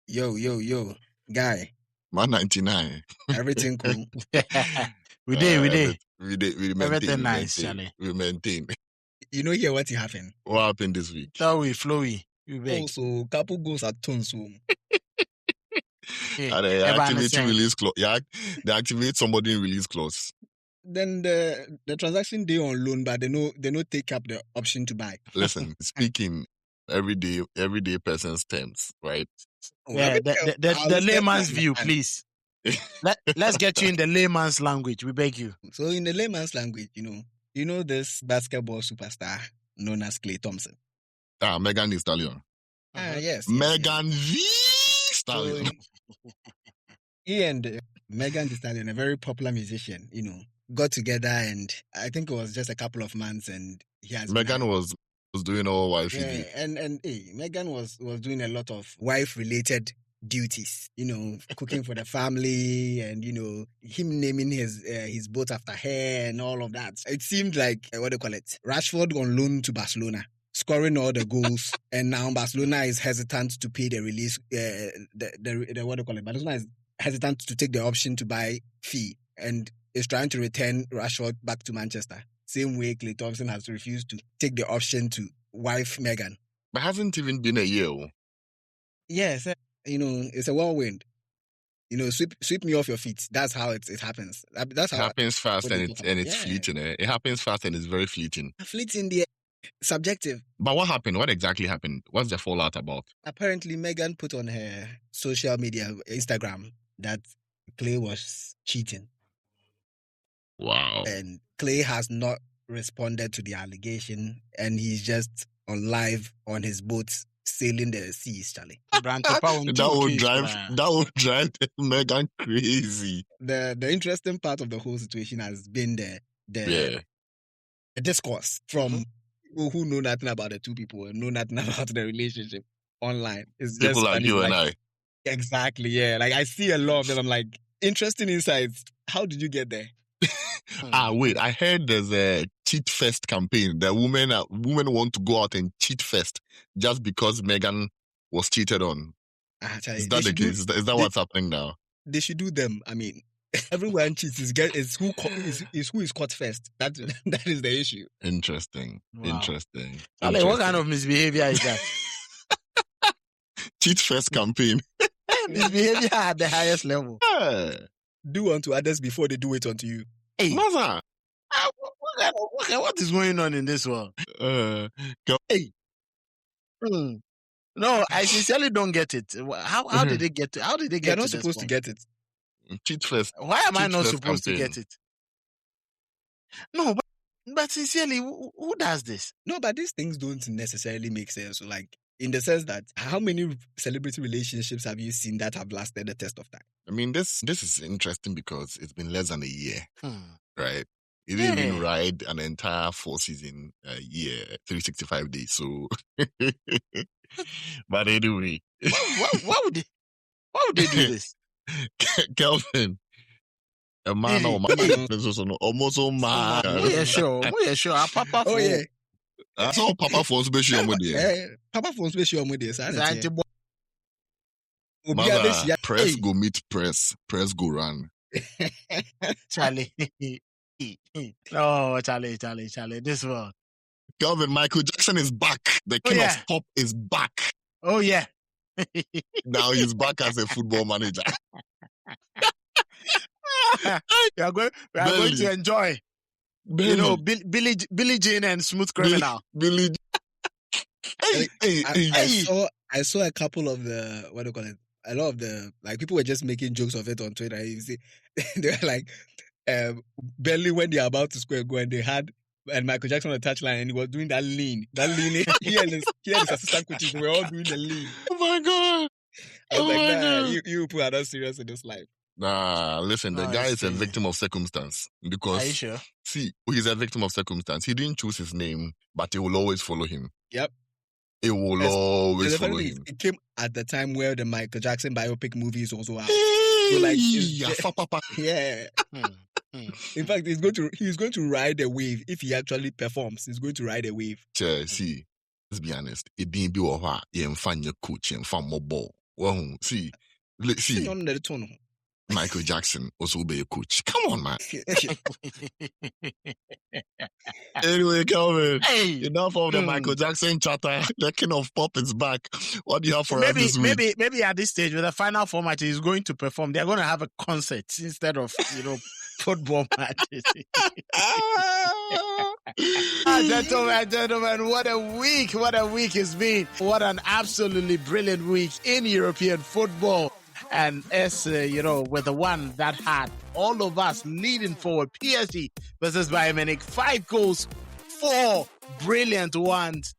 Yo, guy. 199. Everything cool. we did. We maintain. Everything nice, Charlie. We maintain. You know here what happened? What happened this week? Flowy. You beg. Also, couple goals at tons. So. And they activate release clause. Yeah, they activate somebody in release clause. Then the transaction day on loan, but they no take up the option to buy. Listen, speaking everyday person's terms, right? Yeah, the layman's view, please. Let's get you in the layman's language. We beg you. So in the layman's language, you know this basketball superstar known as Klay Thompson. Megan Thee Stallion. Yes. Megan Thee Stallion. So, he and Megan Thee Stallion, a very popular musician, got together, and I think it was just a couple of months, and he has. Megan was doing all wife. Yeah, and Megan was doing a lot of wife-related duties, cooking for the family, and him naming his boat after her and all of that. It seemed like Rashford on loan to Barcelona, scoring all the goals, and now Barcelona is hesitant to pay the release. Barcelona is hesitant to take the option to buy fee, and is trying to return Rashford back to Manchester. Same way Klay Thompson has refused to take the option to wife Megan. But hasn't even been a year. Yes, it's a whirlwind. Sweep me off your feet. That's how it happens. That's how it happens fast and it's fleeting. It happens fast and it's very fleeting. Fleeting, the subjective. But what happened? What exactly happened? What's the fallout about? Apparently, Megan put on her social media, Instagram, that Klay was cheating. Wow. And Klay has not responded to the allegation, and he's just on live on his boat sailing the seas, Charlie. That would drive Megan crazy. The interesting part of the whole situation has been the discourse from people who know nothing about the two people and know nothing about the relationship online. It's just people like you and I. Exactly, yeah. Like I see a lot of them. I'm like, interesting insights. How did you get there? Wait, I heard there's a cheat fest campaign. The women want to go out and cheat fest just because Megan was cheated on. Is that the case? Is that what's happening now? They should do them. I mean, everyone cheats is who is caught first. That is the issue. Interesting. Ale, what kind of misbehavior is that? Cheat fest campaign. Misbehavior at the highest level. Do unto others before they do it unto you. Hey, Mother. What is going on in this world? Hey. No, I sincerely don't get it. How did they get to? How did they get? They're not supposed to get it. Cheat first. Why am I not supposed to get it? No, but sincerely, who does this? No, but these things don't necessarily make sense. Like, in the sense that how many celebrity relationships have you seen that have lasted the test of time? I mean, this is interesting because it's been less than a year, right? It didn't even ride an entire 4-season year, 365 days. So, but anyway, why would they do this? Kelvin, a man or man, almost all man. Yeah, sure. Papa. Oh yeah. That's all Papa for special media. Papa for special media. Press go meet press go run. Charlie. Oh, Charlie. This one. Kelvin, Michael Jackson is back. The king of pop is back. Oh yeah. Now he's back as a football manager. We are going to enjoy. Billie Jean and Smooth Criminal. Billie. I saw a couple of the a lot of the people were just making jokes of it on Twitter. You see, they were like, barely when they're about to score a goal and they had Michael Jackson on the touchline and he was doing that lean. He and his assistant coaches were all doing the lean. Oh my God. I was like, you people are not serious in this life. Nah, listen, the guy is a victim of circumstance. Because, are you sure? See, he's a victim of circumstance. He didn't choose his name, but it will always follow him. Yep. It will always follow him. It came at the time where the Michael Jackson biopic movie is also out. Yeah. In fact, he's going to ride a wave. If he actually performs, he's going to ride a wave. See, let's be honest. It didn't be over. You find your coach and find more ball. Well, see. Michael Jackson also be a coach. Come on, man. Anyway, Kelvin, enough of the Michael Jackson chatter. The king of pop is back. What do you have for us this week? Maybe at this stage, with the final format, he's going to perform. They're going to have a concert instead of, football matches. Gentlemen, what a week it's been. What an absolutely brilliant week in European football. And as with the one that had all of us leading forward, PSG versus Bayern Munich, 5 goals, 4 brilliant ones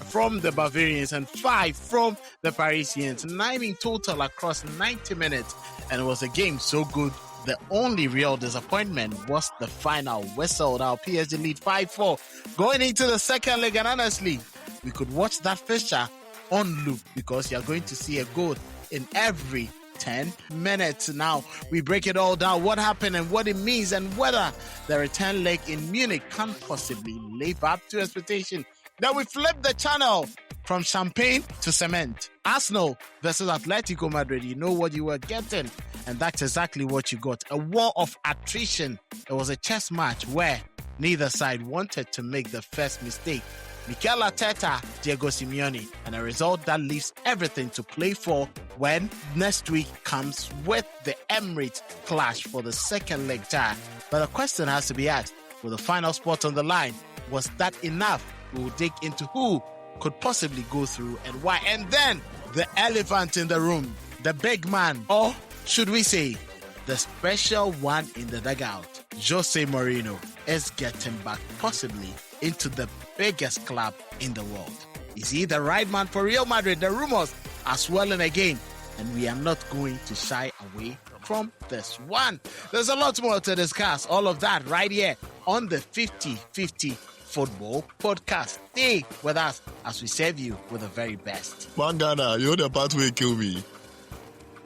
from the Bavarians and 5 from the Parisians, 9 in total across 90 minutes. And it was a game so good. The only real disappointment was the final whistle. Now PSG lead 5-4 going into the second leg, and honestly, we could watch that fixture on loop because you're going to see a goal in every 10 minutes. Now we break it all down, what happened and what it means, and whether the return leg in Munich can possibly live up to expectation. Then we flip the channel from champagne to cement. Arsenal versus Atletico Madrid. You know what you were getting, and that's exactly what you got. A war of attrition. It was a chess match where neither side wanted to make the first mistake. Mikel Arteta, Diego Simeone, and a result that leaves everything to play for when next week comes with the Emirates clash for the second leg tie. But the question has to be asked, with the final spot on the line, was that enough? We will dig into who could possibly go through and why. And then the elephant in the room, the big man, or should we say, the special one in the dugout, José Mourinho, is getting back possibly into the biggest club in the world. Is he the right man for Real Madrid? The rumors are swelling again, and we are not going to shy away from this one. There's a lot more to discuss. All of that right here on the 50-50 Football Podcast. Stay with us as we serve you with the very best. Mangana, you're the part where you kill me.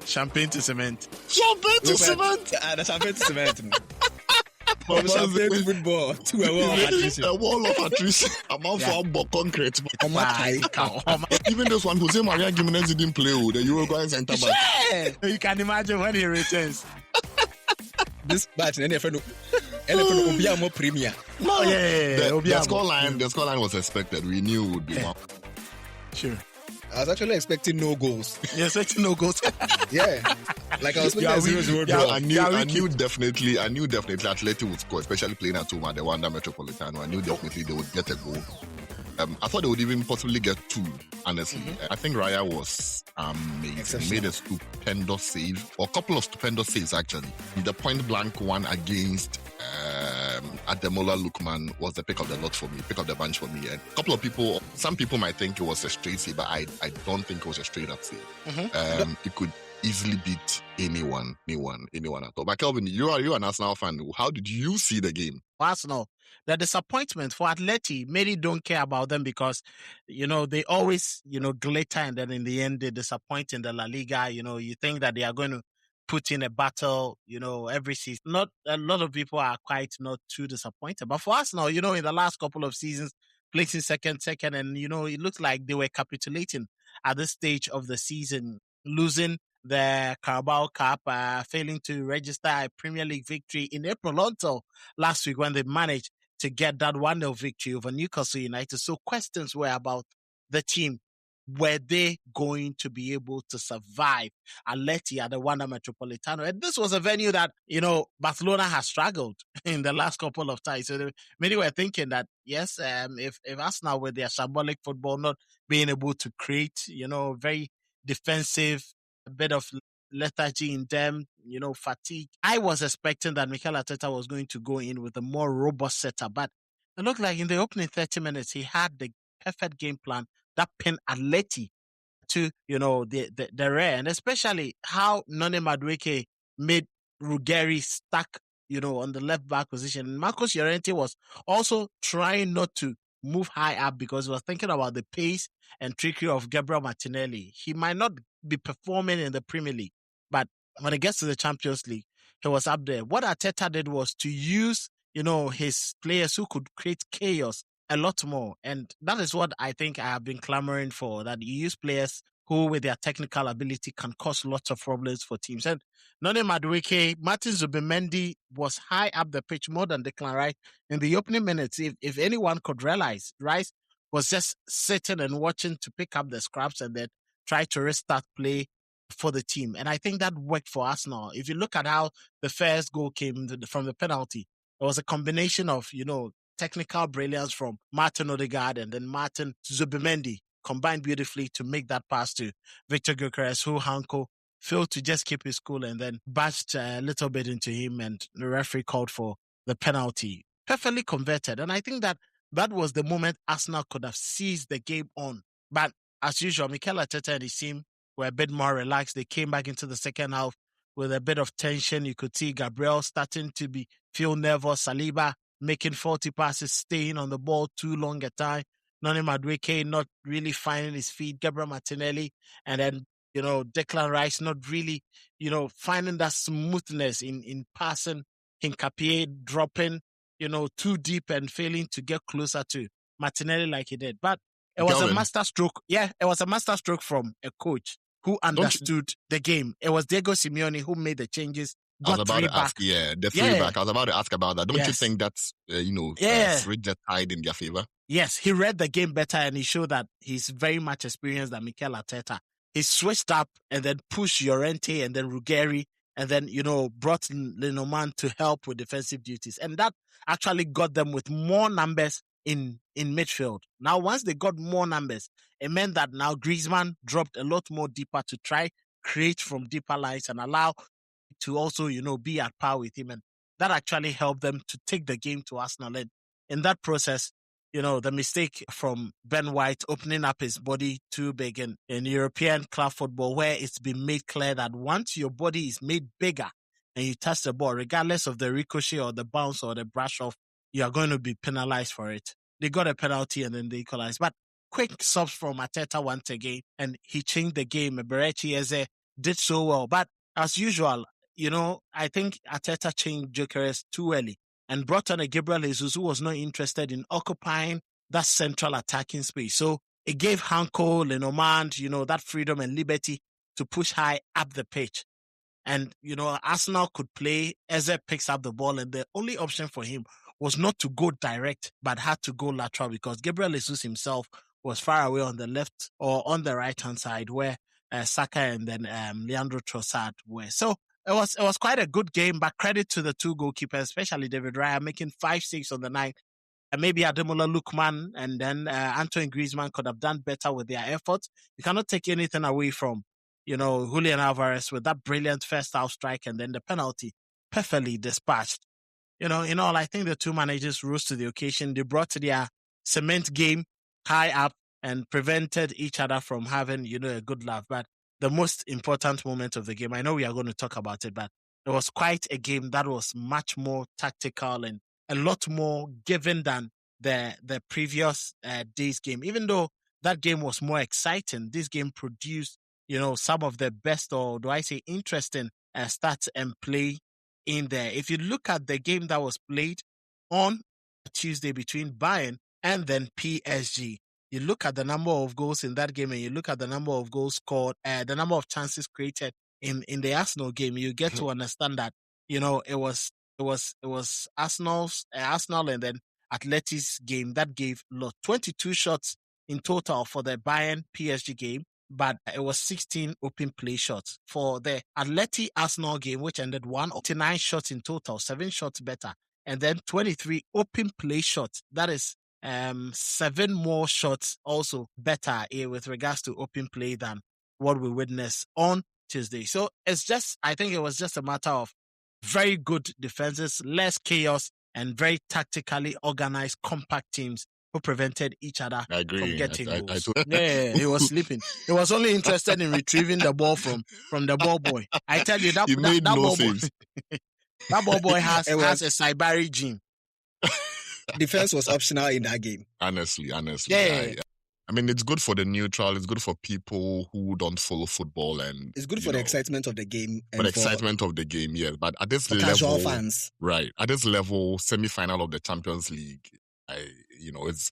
Champagne to cement. Champagne to cement? The champagne to cement. Champagne football. A wall of attrition. A man for concrete. Even this one, José Mourinho Gimenez didn't play with the Uruguayan centre back. You can imagine when he returns. This match, then the premier. No, the scoreline was expected. We knew it would be one. Sure. I was actually expecting no goals. You're expecting no goals? Yeah. Like I was expecting 0-0 draw. I knew definitely Atleti would score, especially playing at home at the Wanda Metropolitano. I knew definitely they would get a goal. I thought they would even possibly get 2, honestly. I think Raya was amazing. Made a stupendous save, or a couple of stupendous saves, actually. The point-blank one against Ademola Lookman was the pick of the lot for me, pick of the bunch for me. And a couple of people, some people might think it was a straight save, but I don't think it was a straight-up save. It could easily beat anyone at all. But Kelvin, you're an Arsenal fan. How did you see the game? Arsenal, the disappointment for Atleti, many don't care about them because, they always, glitter, and then in the end they disappoint in the La Liga. You think that they are going to put in a battle, every season. Not a lot of people are quite not too disappointed. But for Arsenal, in the last couple of seasons, placing second, and, it looks like they were capitulating at this stage of the season, losing the Carabao Cup, failing to register a Premier League victory in April until last week when they managed to get that 1-0 victory over Newcastle United. So questions were about the team. Were they going to be able to survive Atleti at the Wanda Metropolitano? And this was a venue that, Barcelona has struggled in the last couple of times. So many were thinking that, yes, if Arsenal with their shambolic football not being able to create, very defensive, a bit of lethargy in them, fatigue. I was expecting that Mikel Arteta was going to go in with a more robust setup, but it looked like in the opening 30 minutes, he had the perfect game plan that pinned Atleti to, the rear, and especially how Noni Madueke made Ruggeri stuck, on the left back position. And Marcos Llorente was also trying not to move high up because he was thinking about the pace and trickery of Gabriel Martinelli. He might not be performing in the Premier League, but when it gets to the Champions League, he was up there. What Arteta did was to use, his players who could create chaos a lot more. And that is what I think I have been clamoring for, that you use players who with their technical ability can cause lots of problems for teams. And Noni Madueke, Martin Zubimendi was high up the pitch more than Declan Rice. In the opening minutes, if anyone could realize, Rice was just sitting and watching to pick up the scraps and then try to restart play for the team. And I think that worked for Arsenal. If you look at how the first goal came from the penalty, it was a combination of, technical brilliance from Martin Odegaard and then Martin Zubimendi combined beautifully to make that pass to Victor Gyökeres, who Hanko failed to just keep his cool and then bashed a little bit into him, and the referee called for the penalty. Perfectly converted. And I think that was the moment Arsenal could have seized the game on. But as usual, Mikel Arteta and his team were a bit more relaxed. They came back into the second half with a bit of tension. You could see Gabriel starting to feel nervous. Saliba making faulty passes, staying on the ball too long a time. Noni Madueke not really finding his feet. Gabriel Martinelli, and then, Declan Rice not really, finding that smoothness in passing. Hincapié dropping, too deep and failing to get closer to Martinelli like he did. But it was a master stroke. Yeah, it was a master stroke from a coach who understood the game. It was Diego Simeone who made the changes. I was about to ask, the three back. I was about to ask about that. Don't you think that's, switched the tide in their favor? Yes, he read the game better and he showed that he's very much experienced than Mikel Arteta. He switched up and then pushed Llorente and then Ruggeri and then, brought Lenormand to help with defensive duties. And that actually got them with more numbers in midfield. Now, once they got more numbers, it meant that now Griezmann dropped a lot more deeper to try create from deeper lines and allow to also, be at par with him. And that actually helped them to take the game to Arsenal. And in that process, the mistake from Ben White opening up his body too big in European club football, where it's been made clear that once your body is made bigger and you touch the ball, regardless of the ricochet or the bounce or the brush off, you are going to be penalized for it. They got a penalty and then they equalized. But quick subs from Arteta once again, and he changed the game. Eberechi Eze did so well. But as usual, I think Arteta changed Gyökeres too early and brought on a Gabriel Jesus who was not interested in occupying that central attacking space. So it gave Hanko, Lenormand, that freedom and liberty to push high up the pitch. And, Arsenal could play. Eze picks up the ball, and the only option for him was not to go direct, but had to go lateral because Gabriel Jesus himself was far away on the left or on the right-hand side where Saka and then Leandro Trossard were. So it was quite a good game, but credit to the two goalkeepers, especially David Raya, making 5-6 on the night. And maybe Ademola Lookman and then Antoine Griezmann could have done better with their efforts. You cannot take anything away from, Julian Alvarez with that brilliant first half strike and then the penalty perfectly dispatched. In all, I think the two managers rose to the occasion. They brought their cement game high up and prevented each other from having, a good laugh. But the most important moment of the game, I know we are going to talk about it, but it was quite a game that was much more tactical and a lot more given than the previous day's game. Even though that game was more exciting, this game produced, some of the best, or do I say interesting, stats and play in there. If you look at the game that was played on Tuesday between Bayern and then PSG, you look at the number of goals in that game and you look at the number of goals scored, the number of chances created in the Arsenal game, you get to understand that, it was Arsenal and then Atleti's game that gave 22 shots in total for the Bayern PSG game, but it was 16 open play shots. For the Atleti Arsenal game, which ended 189 shots in total, 7 shots better, and then 23 open play shots. That is 7 more shots also better with regards to open play than what we witnessed on Tuesday. So I think it was just a matter of very good defenses, less chaos, and very tactically organized, compact teams who prevented each other from getting goals. He was sleeping. He was only interested in retrieving the ball from the ball boy. I tell you, that ball boy, that ball boy has a Saibari gene. Defense was optional in that game. Honestly. Yeah. I mean, it's good for the neutral. It's good for people who don't follow football, and it's good for the excitement of the game. For the excitement of the game, yes. But at this level, casual fans, right? At this level, semi-final of the Champions League,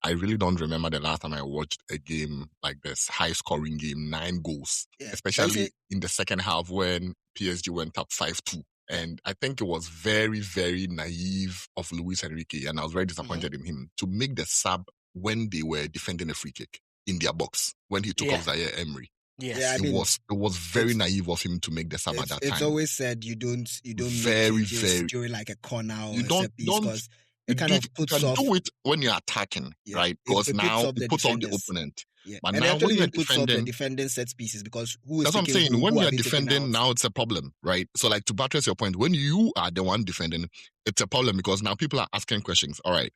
I really don't remember the last time I watched a game like this, high-scoring game, 9 goals, especially in the second half when PSG went up 5-2. And I think it was very, very naive of Luis Enrique, and I was very disappointed in him, to make the sub when they were defending a free kick in their box, when he took off Zaire Emery. Yes. Yeah, it was very naive of him to make the sub at that time. It's always said you don't very, make changes during like a corner or you don't because it kind of puts off. Do it when you're attacking, right? Because now it puts off the opponent. Yeah. But and now actually when you're puts defending, off the defending set pieces, because that's what I'm saying. When you're defending, now it's a problem, right? So like, to buttress your point, when you are the one defending, it's a problem because now people are asking questions. All right,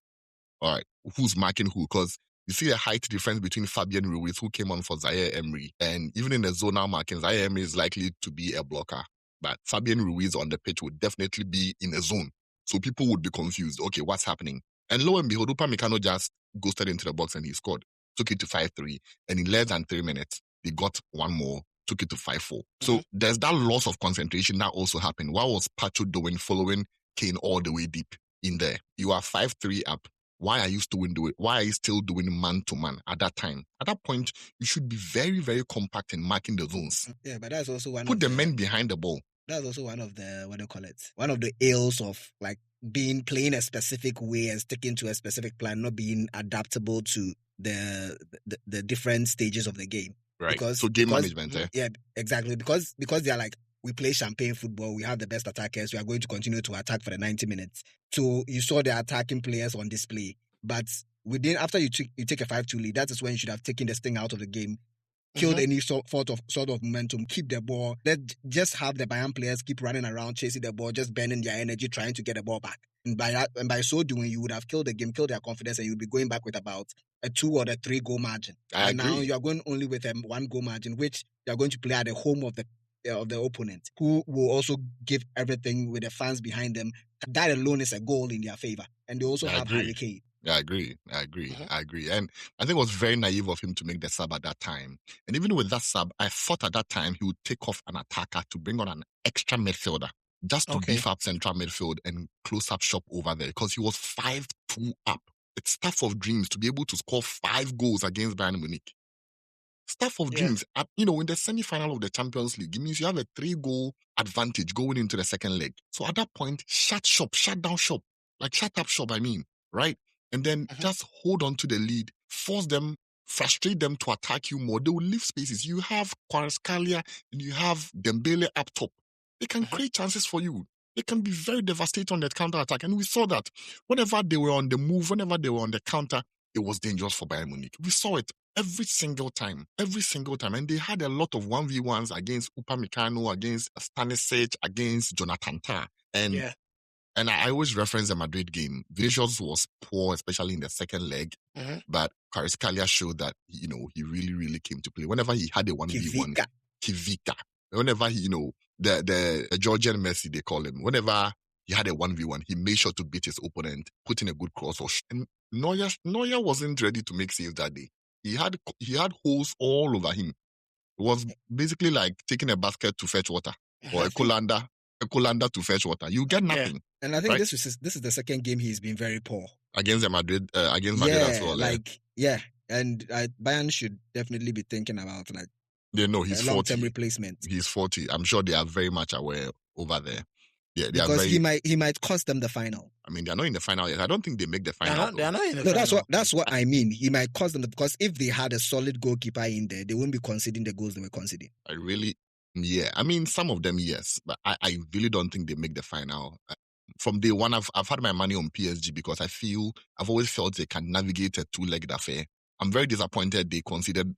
who's marking who? Because you see a height difference between Fabian Ruiz, who came on for Zaire Emery, and even in the zonal marking, Zaire Emery is likely to be a blocker, but Fabian Ruiz on the pitch would definitely be in a zone. So people would be confused. Okay, what's happening? And lo and behold, Upamecano just ghosted into the box and he scored. Took it to 5-3. And in less than 3 minutes, they got one more, took it to 5-4. So there's that loss of concentration that also happened. What was Pacho doing following Kane all the way deep in there? You are 5-3 up. Why are you still doing it? Why are you still doing man-to-man at that time? At that point, you should be very, very compact in marking the zones. Yeah, but that's also Put the men behind the ball. That's also one of the, one of the ills of like playing a specific way and sticking to a specific plan, not being adaptable to the different stages of the game. Right. So game management, Yeah, exactly. Because they are like, we play champagne football, we have the best attackers, we are going to continue to attack for the 90 minutes. So you saw the attacking players on display. But after you take a 5-2 lead, that is when you should have taken the sting out of the game, killed any sort of momentum, keep the ball. Just have the Bayern players keep running around, chasing the ball, just burning their energy, trying to get the ball back. And by so doing, you would have killed the game, killed their confidence, and you'd be going back with about a 2 or a 3 goal margin. And now you are going only with a 1 goal margin, which you are going to play at the home of the opponent, who will also give everything with the fans behind them. That alone is a goal in their favor. And they also have Harry Kane. I agree. And I think it was very naive of him to make the sub at that time. And even with that sub, I thought at that time he would take off an attacker to bring on an extra midfielder, just to beef up central midfield and close up shop over there, because he was 5-2 up. It's stuff of dreams to be able to score 5 goals against Bayern Munich. Stuff of dreams. In the semi-final of the Champions League, it means you have a 3-goal advantage going into the second leg. So at that point, shut down shop. Like, shut up shop, right? And then just hold on to the lead, force them, frustrate them to attack you more. They will leave spaces. You have Kvaratskhelia and you have Dembele up top. They can create chances for you. They can be very devastating on that counter-attack. And we saw that whenever they were on the move, whenever they were on the counter, it was dangerous for Bayern Munich. We saw it every single time. And they had a lot of 1v1s against Upamecano, against Stanisic, against Jonathan Tah. And I always reference the Madrid game. Vinicius was poor, especially in the second leg. But Kvaratskhelia showed that, he really, really came to play. Whenever he had a 1v1, Kivika. Whenever he, the Georgian Messi, they call him. Whenever he had a 1v1, he made sure to beat his opponent, put in a good cross. And Neuer wasn't ready to make saves that day. He had holes all over him. It was basically like taking a basket to fetch water, or a colander to fetch water. You get nothing. Yeah. And I think this is the second game he's been very poor against Madrid as well. And Bayern should definitely be thinking about they know he's 40. Long-term replacement. He's 40. I'm sure they are very much aware over there. Yeah, because he might cost them the final. I mean, they're not in the final yet. I don't think they make the final. They're not in the final. That's what I mean. He might cost them, because if they had a solid goalkeeper in there, they wouldn't be conceding the goals they were conceding. I mean, some of them, yes, but I really don't think they make the final. From day one, I've had my money on PSG because I've always felt they can navigate a 2-legged affair. I'm very disappointed they conceded,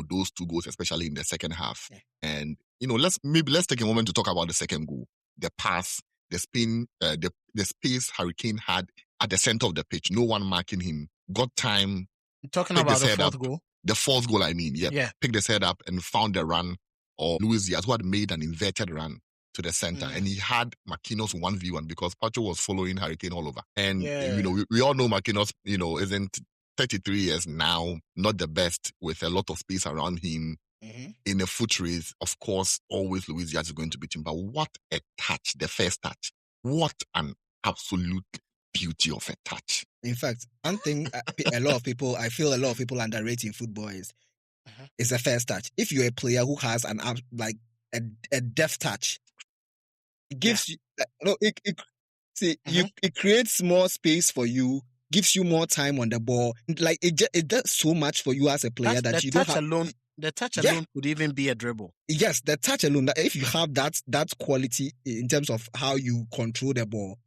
those 2 goals, especially in the second half. Yeah. And, let's take a moment to talk about the second goal. The pass, the spin, the space Harry Kane had at the center of the pitch. No one marking him. Got time. You're talking about the 4th goal? The 4th goal, Yeah. Picked his head up and found the run of Luis Diaz, who had made an inverted run to the center. And he had Marquinhos 1v1 because Pacho was following Harry Kane all over. And, we all know Marquinhos, isn't 33 years now, not the best, with a lot of space around him. In a foot race, of course, always Luis Diaz is going to beat him. But what a touch, the first touch. What an absolute beauty of a touch. In fact, one thing I feel a lot of people underrate in football is the first touch. If you're a player who has a deft touch, it gives you it creates more space for you, gives you more time on the ball. Like it does so much for you as a player that you don't have. The touch alone could even be a dribble. Yes, the touch alone. If you have that quality in terms of how you control the ball,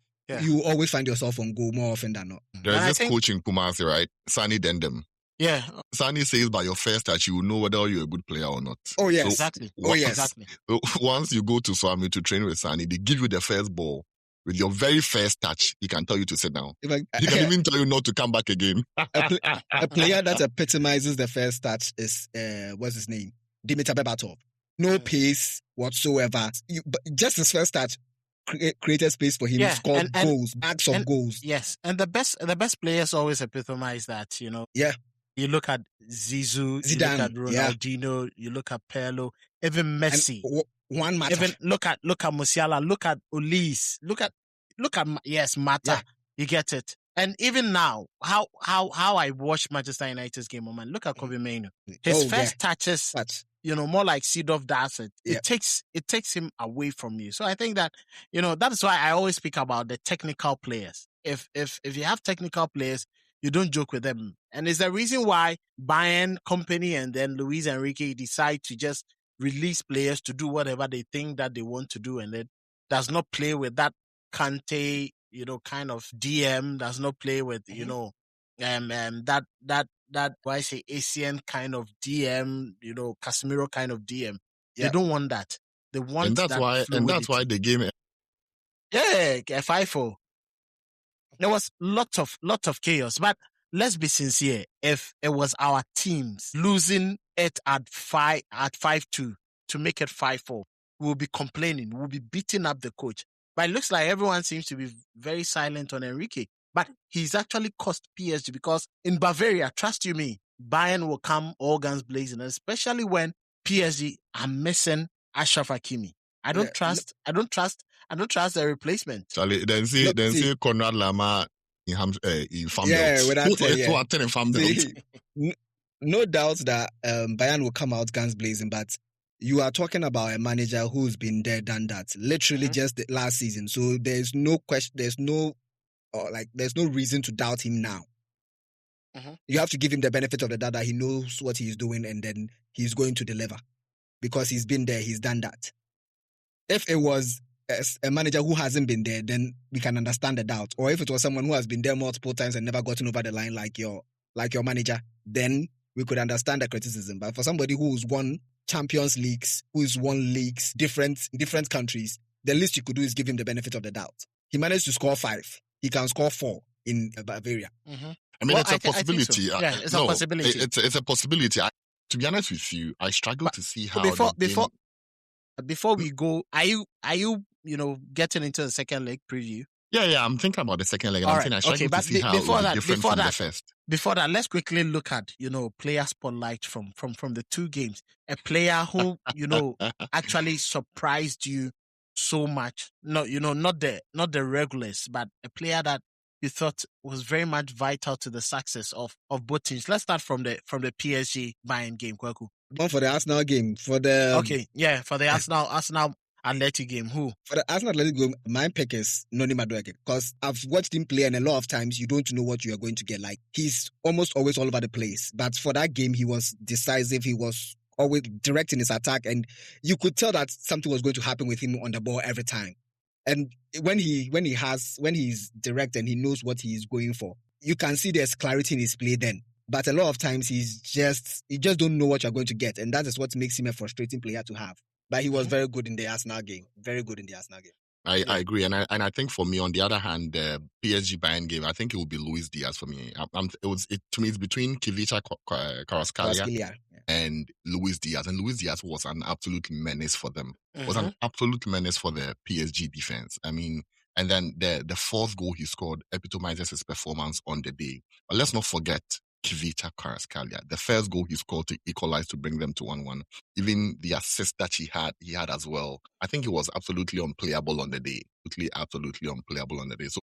you always find yourself on goal more often than not. There's this coach in Kumasi, right? Sani Dendem. Yeah. Sani says by your first touch, you will know whether you're a good player or not. Oh, yes. Exactly. Exactly. Once you go to Swami to train with Sani, they give you the first ball. With your very first touch, he can tell you to sit down. He can even tell you not to come back again. A player that epitomizes the first touch is, what's his name? Dimitar Berbatov. No pace whatsoever. Just his first touch created space for him to score goals, bags of goals. Yes, and the best players always epitomize that, you know. Yeah. You look at Zidane, you look at Ronaldinho, you look at Pirlo, even Messi. One Mata. Even look at Musiala, look at Ulis, look at Mata. Yeah. You get it. And even now, how I watch Manchester United's game, man. Look at Kobe Mainoo. His first touches, you know, more like Seedorf does it. It takes him away from you. So I think that, you know, that is why I always speak about the technical players. If you have technical players, you don't joke with them. And it's the reason why Bayern Company and then Luis Enrique decide to just release players to do whatever they think that they want to do, and then does not play with that Kante, you know, kind of DM, does not play with, you know, that why I say Asian kind of DM, you know, Casemiro kind of DM. They don't want that. They want that's why the game. Yeah, FIFO. There was lot of chaos, but let's be sincere. If it was our teams losing it at 5-2 to make it 5-4, we'll be complaining. We'll be beating up the coach. But it looks like everyone seems to be very silent on Enrique. But he's actually cost PSG because in Bavaria, trust you me, Bayern will come all guns blazing, especially when PSG are missing Achraf Hakimi. I don't trust the replacement. Charlie, then see Konrad Lama in Farm No doubt that Bayern will come out guns blazing, but you are talking about a manager who's been there, done that, literally just the last season. So there's no question, there's no reason to doubt him now. You have to give him the benefit of the doubt that he knows what he's doing and then he's going to deliver because he's been there, he's done that. If it was a manager who hasn't been there, then we can understand the doubt. Or if it was someone who has been there multiple times and never gotten over the line like your manager, then we could understand the criticism. But for somebody who's won Champions Leagues, who's won leagues, different countries, the least you could do is give him the benefit of the doubt. He managed to score 5. He can score 4 in Bavaria. I mean, it's a possibility. So. Yeah, it's a possibility. It's a possibility. To be honest with you, I struggle to see how. Before we go, are you getting into the second leg preview? Yeah, I'm thinking about the second leg. I struggle to see how it will be different from the first. Before that, let's quickly look at, player spotlight from the 2 games. A player who, actually surprised you so much. No, not the regulars, but a player that you thought was very much vital to the success of both teams. Let's start from the PSG Bayern game, Kwaku. One for the Arsenal game. For the Arsenal Athletic game. Who? For the Arsenal Athletic game, my pick is Noni Madueke because I've watched him play and a lot of times you don't know what you are going to get. Like, he's almost always all over the place. But for that game, he was decisive. He was always directing his attack and you could tell that something was going to happen with him on the ball every time. And when he's direct and he knows what he's going for, you can see there's clarity in his play then. But a lot of times you just don't know what you're going to get. And that is what makes him a frustrating player to have. But he was very good in the Arsenal game. Very good in the Arsenal game. I agree. And I think for me, on the other hand, the PSG Bayern game, I think it will be Luis Diaz for me. To me, it's between Kivica Kvaratskhelia and Luis Diaz. And Luis Diaz was an absolute menace for them. Was an absolute menace for the PSG defense. I mean, and then the 4th goal he scored epitomizes his performance on the day. But let's not forget, Kivita Kvaratskhelia. The first goal he scored to equalize to bring them to 1-1. Even the assist that he had as well. I think he was absolutely unplayable on the day. Absolutely unplayable on the day. So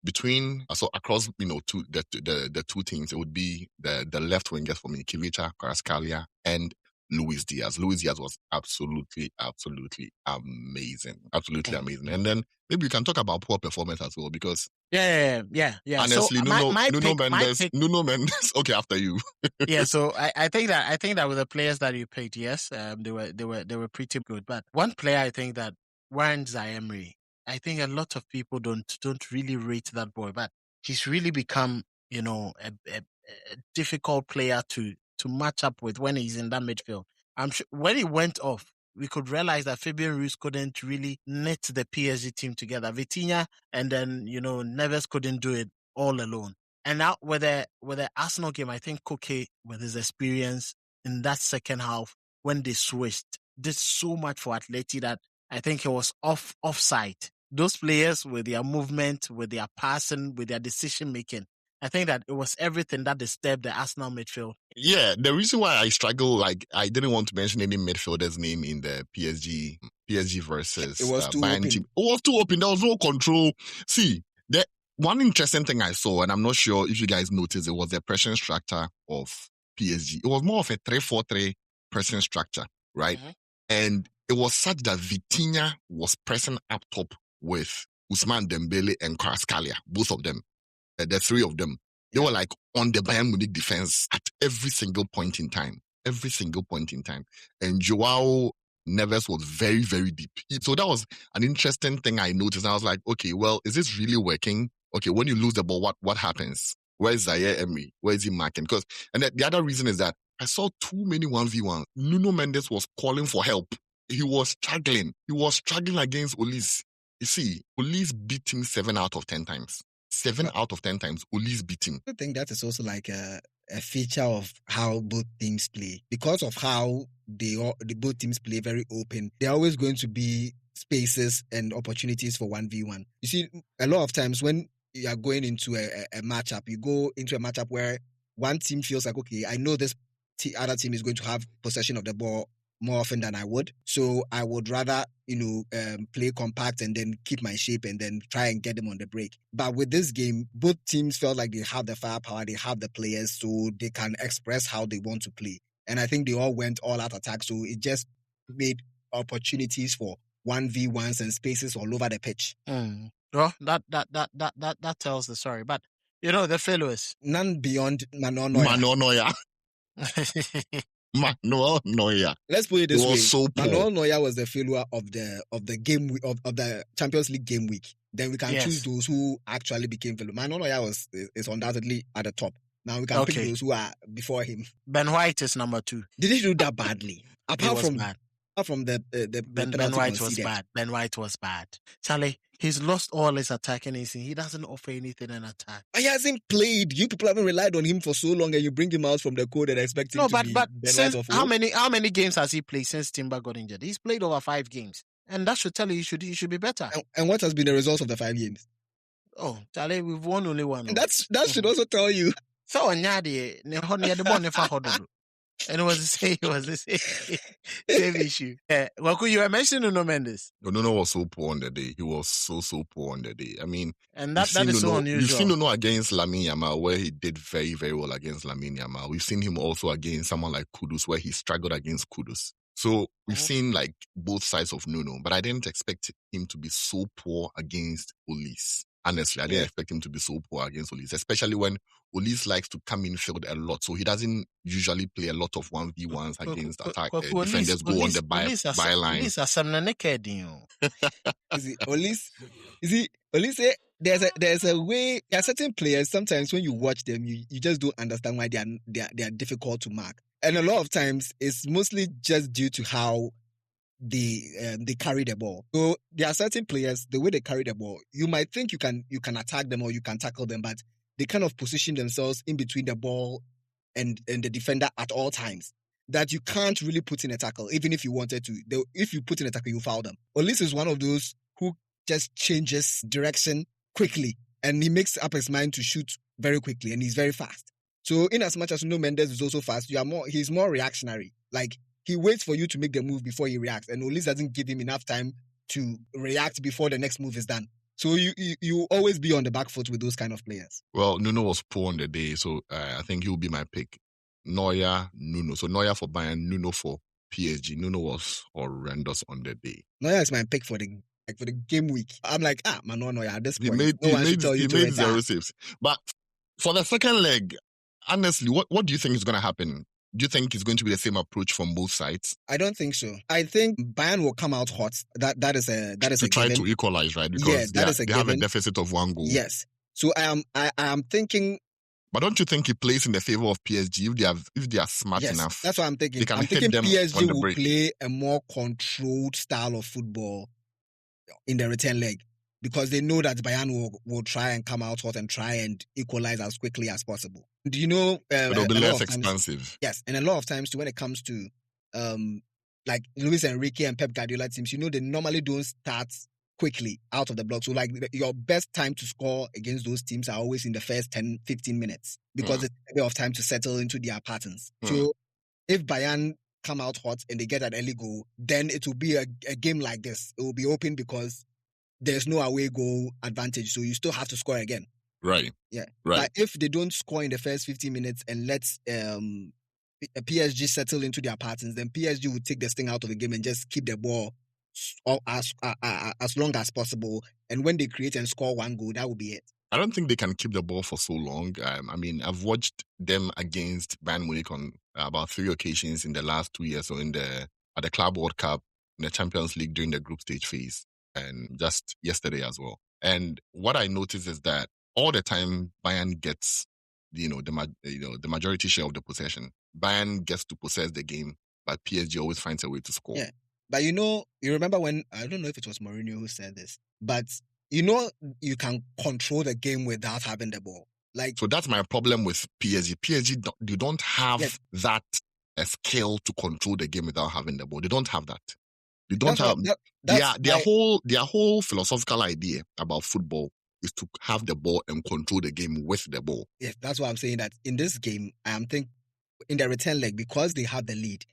across, the two teams, it would be the left wingers for me, Kivita Kvaratskhelia and Luis Diaz. Luis Diaz was absolutely amazing. Absolutely amazing. And then maybe we can talk about poor performance as well, because yeah. Honestly, so Nuno Mendes. Okay, after you. Yeah, so I think that with the players that you picked, yes, they were pretty good. But one player I think that Warren Zaïre, I think a lot of people don't really rate that boy, but he's really become a difficult player to match up with when he's in that midfield. I'm sure when he went off, we could realize that Fabian Ruiz couldn't really knit the PSG team together. Vitinha and then Neves couldn't do it all alone. And now with the Arsenal game, I think Koke, with his experience in that second half, when they switched, did so much for Atleti that I think it was offside. Those players with their movement, with their passing, with their decision making, I think that it was everything that disturbed the Arsenal midfield. Yeah, the reason why I struggle, like I didn't want to mention any midfielder's name in the PSG versus it was too Bayern open. team. It was too open. There was no control. See, the one interesting thing I saw, and I'm not sure if you guys noticed, it was the pressing structure of PSG. It was more of a 3-4-3 pressing structure, right? Mm-hmm. And it was such that Vitinha was pressing up top with Ousmane Dembele and Kvaratskhelia, both of them. The three of them, they were like on the Bayern Munich defense at every single point in time. And Joao Neves was very, very deep. So that was an interesting thing I noticed. I was like, okay, well, is this really working? Okay, when you lose the ball, what happens? Where is Zaïre Emery? Where is he marking? And the other reason is that I saw too many 1v1. Nuno Mendes was calling for help. He was struggling. Against Ulis. You see, Ulis beat him 7 out of 10 times. 7 out of 10 times, Ulis beat him. I think that is also like a feature of how both teams play. Because of how the both teams play very open, there are always going to be spaces and opportunities for 1v1. You see, a lot of times when you are going into a matchup, you go into a matchup where one team feels like, okay, I know this other team is going to have possession of the ball more often than I would. So I would rather, play compact and then keep my shape and then try and get them on the break. But with this game, both teams felt like they have the firepower, they have the players, so they can express how they want to play. And I think they all went all out attack. So it just made opportunities for 1v1s and spaces all over the pitch. Well, that tells the story. But, the failures. None beyond Manuel Neuer. Manuel Neuer. Let's put it this way. So Manuel Neuer was the failure of the game of the Champions League game week. Then we can choose those who actually became failure. Manuel Neuer is undoubtedly at the top. Now we can pick those who are before him. Ben White is number 2. Did he do that badly? Apart from the Ben White was bad. Ben White was bad. Charlie, he's lost all his attacking instinct. He doesn't offer anything in attack. He hasn't played. You people haven't relied on him for so long, and you bring him out from the code and expect him to be but Ben since, White of how many games has he played since Timber got injured? He's played over 5 games, and that should tell you he should be better. And what has been the results of the 5 games? Oh, Charlie, we've won only one. And that should also tell you. So Onyadi, the ball never hodled. And it was the same issue. Waku, you were mentioning Nuno Mendes. Nuno was so poor on the day. He was so poor on the day. I mean, and that is so unusual. You've seen Nuno against Lamine Yamal, where he did very, very well against Lamine Yamal. We've seen him also against someone like Kudus, where he struggled against Kudus. So we've seen like both sides of Nuno, but I didn't expect him to be so poor against Ulis. Honestly, I didn't expect him to be so poor against Ulis, especially when Ulis likes to come in field a lot. So he doesn't usually play a lot of 1v1s against attack. Defenders go on the byline. Ulis, there's a way. There are certain players, sometimes when you watch them, you just don't understand why they are difficult to mark. And a lot of times, it's mostly just due to how they carry the ball. So there are certain players, the way they carry the ball, you might think you can attack them or you can tackle them, but they kind of position themselves in between the ball and the defender at all times, that you can't really put in a tackle, even if you wanted to. If you put in a tackle, you foul them. Ulis is one of those who just changes direction quickly, and he makes up his mind to shoot very quickly, and he's very fast. So in as much as Mendes is also fast, he's more reactionary. Like he waits for you to make the move before he reacts, and Olise doesn't give him enough time to react before the next move is done. So you always be on the back foot with those kind of players. Well, Nuno was poor on the day, so I think he'll be my pick. Neuer, Nuno. So Neuer for Bayern, Nuno for PSG. Nuno was horrendous on the day. Neuer is my pick for the game week. I'm like, Manuel Neuer at this point. He made 0 saves. But for the second leg, honestly, what do you think is going to happen? Do you think it's going to be the same approach from both sides? I don't think so. I think Bayern will come out hot. That is a try given. To equalize, right? Because they have a deficit of 1 goal. Yes. So I am thinking. But don't you think he plays in the favor of PSG if they are smart enough? That's what I'm thinking. I'm thinking PSG will play a more controlled style of football in the return leg, because they know that Bayern will try and come out hot and try and equalize as quickly as possible. Do you know? It'll be less expensive. Yes, and a lot of times when it comes to like Luis Enrique and Pep Guardiola teams, they normally don't start quickly out of the block. So like your best time to score against those teams are always in the first 10-15 minutes, because it's a bit of time to settle into their patterns. So if Bayern come out hot and they get an early goal, then it will be a game like this. It will be open because there's no away goal advantage, so you still have to score again. Right. Yeah. Right. But if they don't score in the first 15 minutes and let PSG settle into their patterns, then PSG will take the sting out of the game and just keep the ball as long as possible. And when they create and score 1 goal, that will be it. I don't think they can keep the ball for so long. I mean, I've watched them against Bayern Munich on about 3 occasions in the last 2 years, so at the Club World Cup, in the Champions League during the group stage phase, and just yesterday as well. And what I noticed is that all the time Bayern gets, the majority share of the possession. Bayern gets to possess the game, but PSG always finds a way to score. Yeah, but you remember when, I don't know if it was Mourinho who said this, but you can control the game without having the ball. So that's my problem with PSG. PSG, you don't have that skill to control the game without having the ball. They don't have that. They don't have their whole philosophical idea about football is to have the ball and control the game with the ball. Yes, that's why I'm saying that in this game, I am thinking in the return leg, because they have the lead,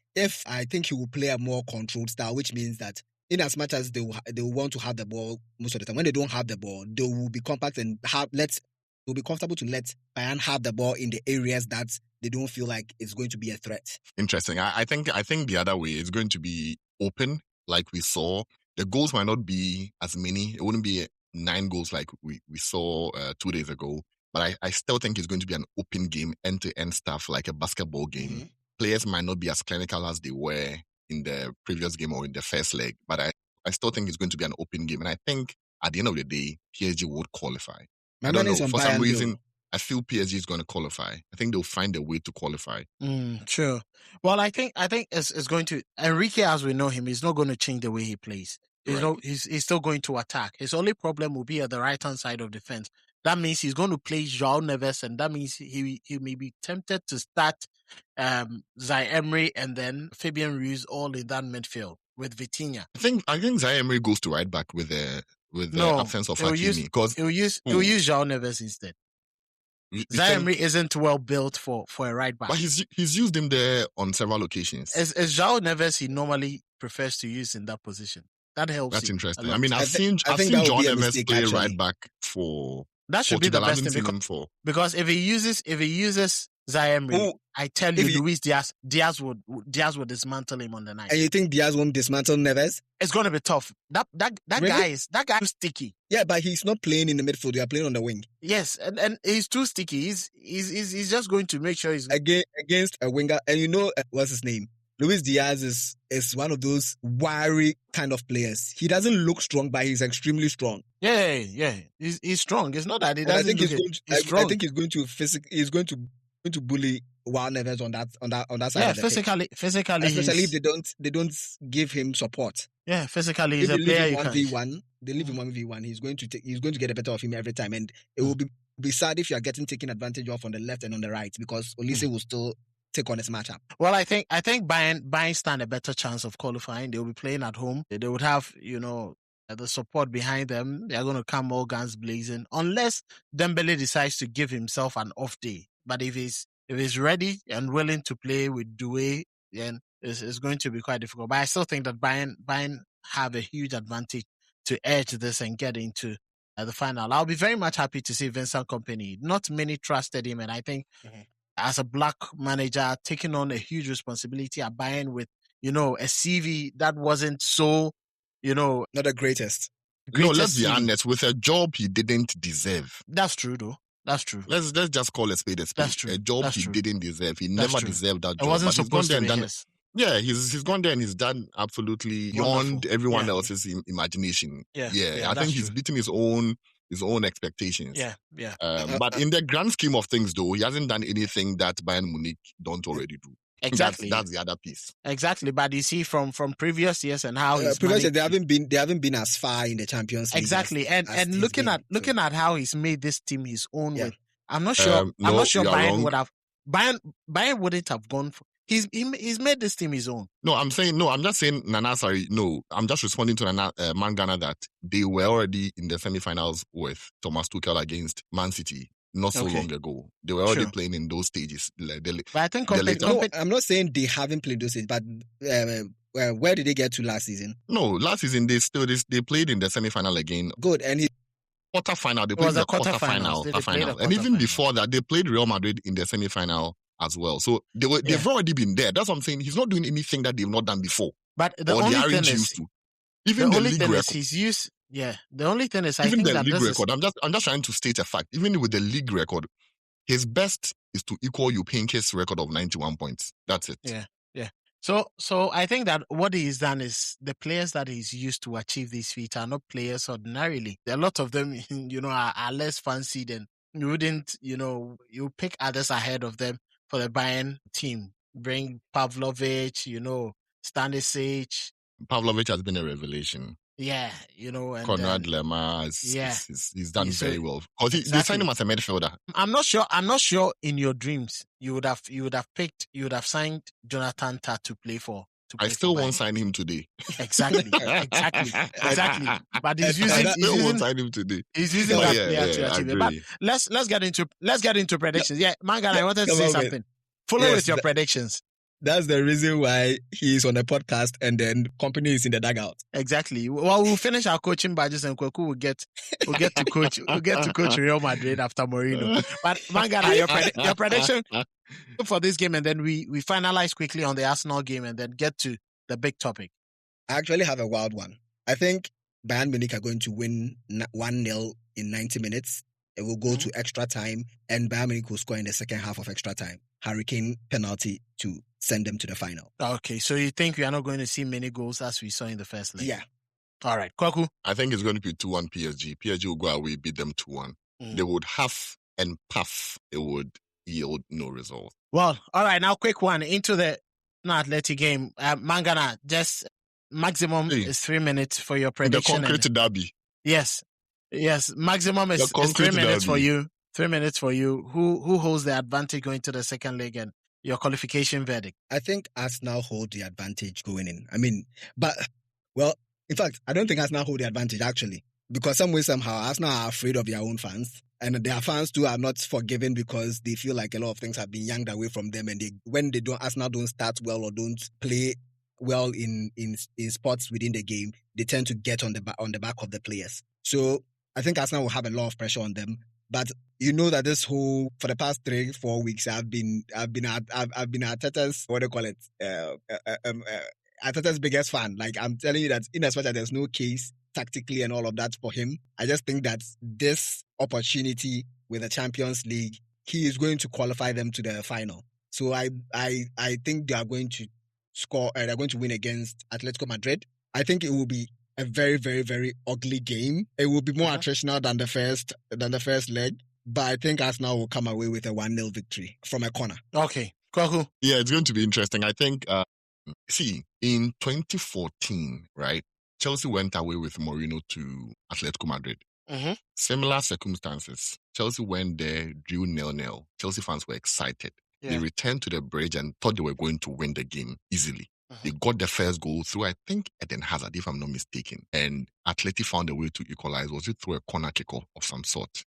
I think he will play a more controlled style, which means that in as much as they will want to have the ball most of the time, when they don't have the ball, they will be compact and they'll be comfortable to let Bayern have the ball in the areas that they don't feel like it's going to be a threat. Interesting. I think the other way is going to be open, like we saw. The goals might not be as many. It wouldn't be 9 goals like we saw 2 days ago. But I still think it's going to be an open game, end-to-end stuff, like a basketball game. Mm-hmm. Players might not be as clinical as they were in the previous game or in the first leg, but I still think it's going to be an open game. And I think at the end of the day, PSG would qualify. I don't know. For some reason, I feel PSG is going to qualify. I think they'll find a way to qualify. Sure. Well, I think it's going to, Enrique, as we know him, he's not going to change the way he plays. He's still going to attack. His only problem will be at the right-hand side of defense. That means he's going to play João Neves, and that means he may be tempted to start Zaire Emery and then Fabian Ruiz all in that midfield with Vitinha. I think Zaire Emery goes to right back with the absence of Hakimi, because he'll use João Neves instead. Zaire Emery isn't well built for a right back. But he's used him there on several occasions. As João Neves, he normally prefers to use in that position. That helps. That's interesting. I mean, I've seen João Neves play right back for. That should be the best thing, because if he uses Zaire Emery, I tell you, Luis Diaz would dismantle him on the night. And you think Diaz won't dismantle Neves? It's going to be tough. That really? guy is sticky. Yeah, but he's not playing in the midfield. They are playing on the wing. Yes, and he's too sticky. He's just going to make sure he's against a winger. And what's his name? Luis Diaz is one of those wiry kind of players. He doesn't look strong, but he's extremely strong. Yeah. He's strong. It's not that he doesn't. He's strong. I think he's going to He's going to bully João Neves on that side. Yeah, of the physically, especially if they don't give him support. Yeah, physically, he's a player. 1v1, they leave him 1v1. He's going to get the better of him every time, and it will be sad if you are getting taken advantage of on the left and on the right, because Olise will still take on his matchup. Well, I think Bayern stand a better chance of qualifying. They will be playing at home. They would have, the support behind them. They are going to come all guns blazing, unless Dembele decides to give himself an off day. But if he's if he's ready and willing to play with Doué, then it's going to be quite difficult. But I still think that Bayern have a huge advantage to edge this and get into the final. I'll be very much happy to see Vincent Kompany. Not many trusted him, and I think as a black manager taking on a huge responsibility at Bayern with, a CV that wasn't so, not the greatest. No, let's be honest, with a job he didn't deserve. That's true, though. That's true. Let's just call a spade a spade. That's true. A job he didn't deserve. He never deserved that job. It wasn't supposed to be his. Yeah, he's gone there and he's done absolutely beyond everyone else's imagination. I think he's beaten his own expectations. But in the grand scheme of things, though, he hasn't done anything that Bayern Munich don't already do. Exactly, that's the other piece. Exactly, but you see from previous years and how previously they haven't been as far in the Champions League. Exactly, and looking at how he's made this team his own with, I'm not sure Bayern would have. Bayern wouldn't have gone for. He's made this team his own. I'm just saying, Nana, sorry. No, I'm just responding to Nana Mangana that they were already in the semi-finals with Thomas Tuchel against Man City not so long ago. They were already playing in those stages. But I think I'm not saying they haven't played those stages, but where did they get to last season? No, last season they played in the semi-final again. Good, and quarter-final. They played the quarter-final. And even before that, they played Real Madrid in the semi-final as well. So they've already been there. That's what I'm saying. He's not doing anything that they've not done before. But the only thing is, even the league record, he's used. Yeah, the only thing is, even the league record. I'm just trying to state a fact. Even with the league record, his best is to equal Juppinke's record of 91 points. That's it. Yeah. So I think that what he's done is the players that he's used to achieve these feats are not players ordinarily. A lot of them, are less fancy than you wouldn't. You pick others ahead of them for the Bayern team. Bring Pavlovic, Stanisic. Pavlovic has been a revelation. Yeah, and Konrad Lemar, he's done very well. Because they signed him as a midfielder. I'm not sure in your dreams you would have signed Jonathan Tah to play for. I still won't sign him today. Exactly. But he's using sign him today. He's using that player to achieve it. But let's get into predictions. Yeah, Mangan, I wanted to say something. Follow with your predictions. That's the reason why he's on the podcast and then Kompany is in the dugout. Exactly. Well, we'll finish our coaching badges and Kweku will get to coach Real Madrid after Mourinho. But Mangana, your prediction for this game, and then we finalize quickly on the Arsenal game and then get to the big topic. I actually have a wild one. I think Bayern Munich are going to win 1-0 in 90 minutes. It will go to extra time and Bayern Munich will score in the second half of extra time. Hurricane penalty to send them to the final. Okay, so you think we are not going to see many goals as we saw in the first leg? Yeah. All right, Kwaku? I think it's going to be 2-1 PSG. PSG will go away, beat them 2-1. They would huff and puff. It would yield no result. Well, all right, now quick one into the Athletic game. Mangana, just maximum is 3 minutes for your prediction. The concrete derby. Yes, maximum is 3 minutes for you. 3 minutes for you. Who holds the advantage going to the second leg and your qualification verdict? I think Arsenal hold the advantage going in. In fact, I don't think Arsenal hold the advantage actually, because some way, somehow, Arsenal are afraid of their own fans. And their fans too are not forgiving because they feel like a lot of things have been yanked away from them. And Arsenal don't start well or don't play well in spots within the game, they tend to get on the back of the players. So I think Arsenal will have a lot of pressure on them. But you know that for the past 3-4 weeks, I've been Arteta's, what do you call it? Arteta's biggest fan. Like, I'm telling you that in as much as there's no case tactically and all of that for him, I just think that this opportunity with the Champions League, he is going to qualify them to the final. So I think they are going to score. They're going to win against Atletico Madrid. I think it will be a very, very, very ugly game. It will be more attritional than the first leg, but I think Arsenal will come away with a 1-0 victory from a corner. Okay, cool. Yeah, it's going to be interesting. I think, in 2014, right, Chelsea went away with Mourinho to Atletico Madrid. Mm-hmm. Similar circumstances. Chelsea went there, drew 0-0. Chelsea fans were excited. Yeah. They returned to the bridge and thought they were going to win the game easily. They got the first goal through, I think, Eden Hazard, if I'm not mistaken. And Atleti found a way to equalize. Was it through a corner kick of some sort?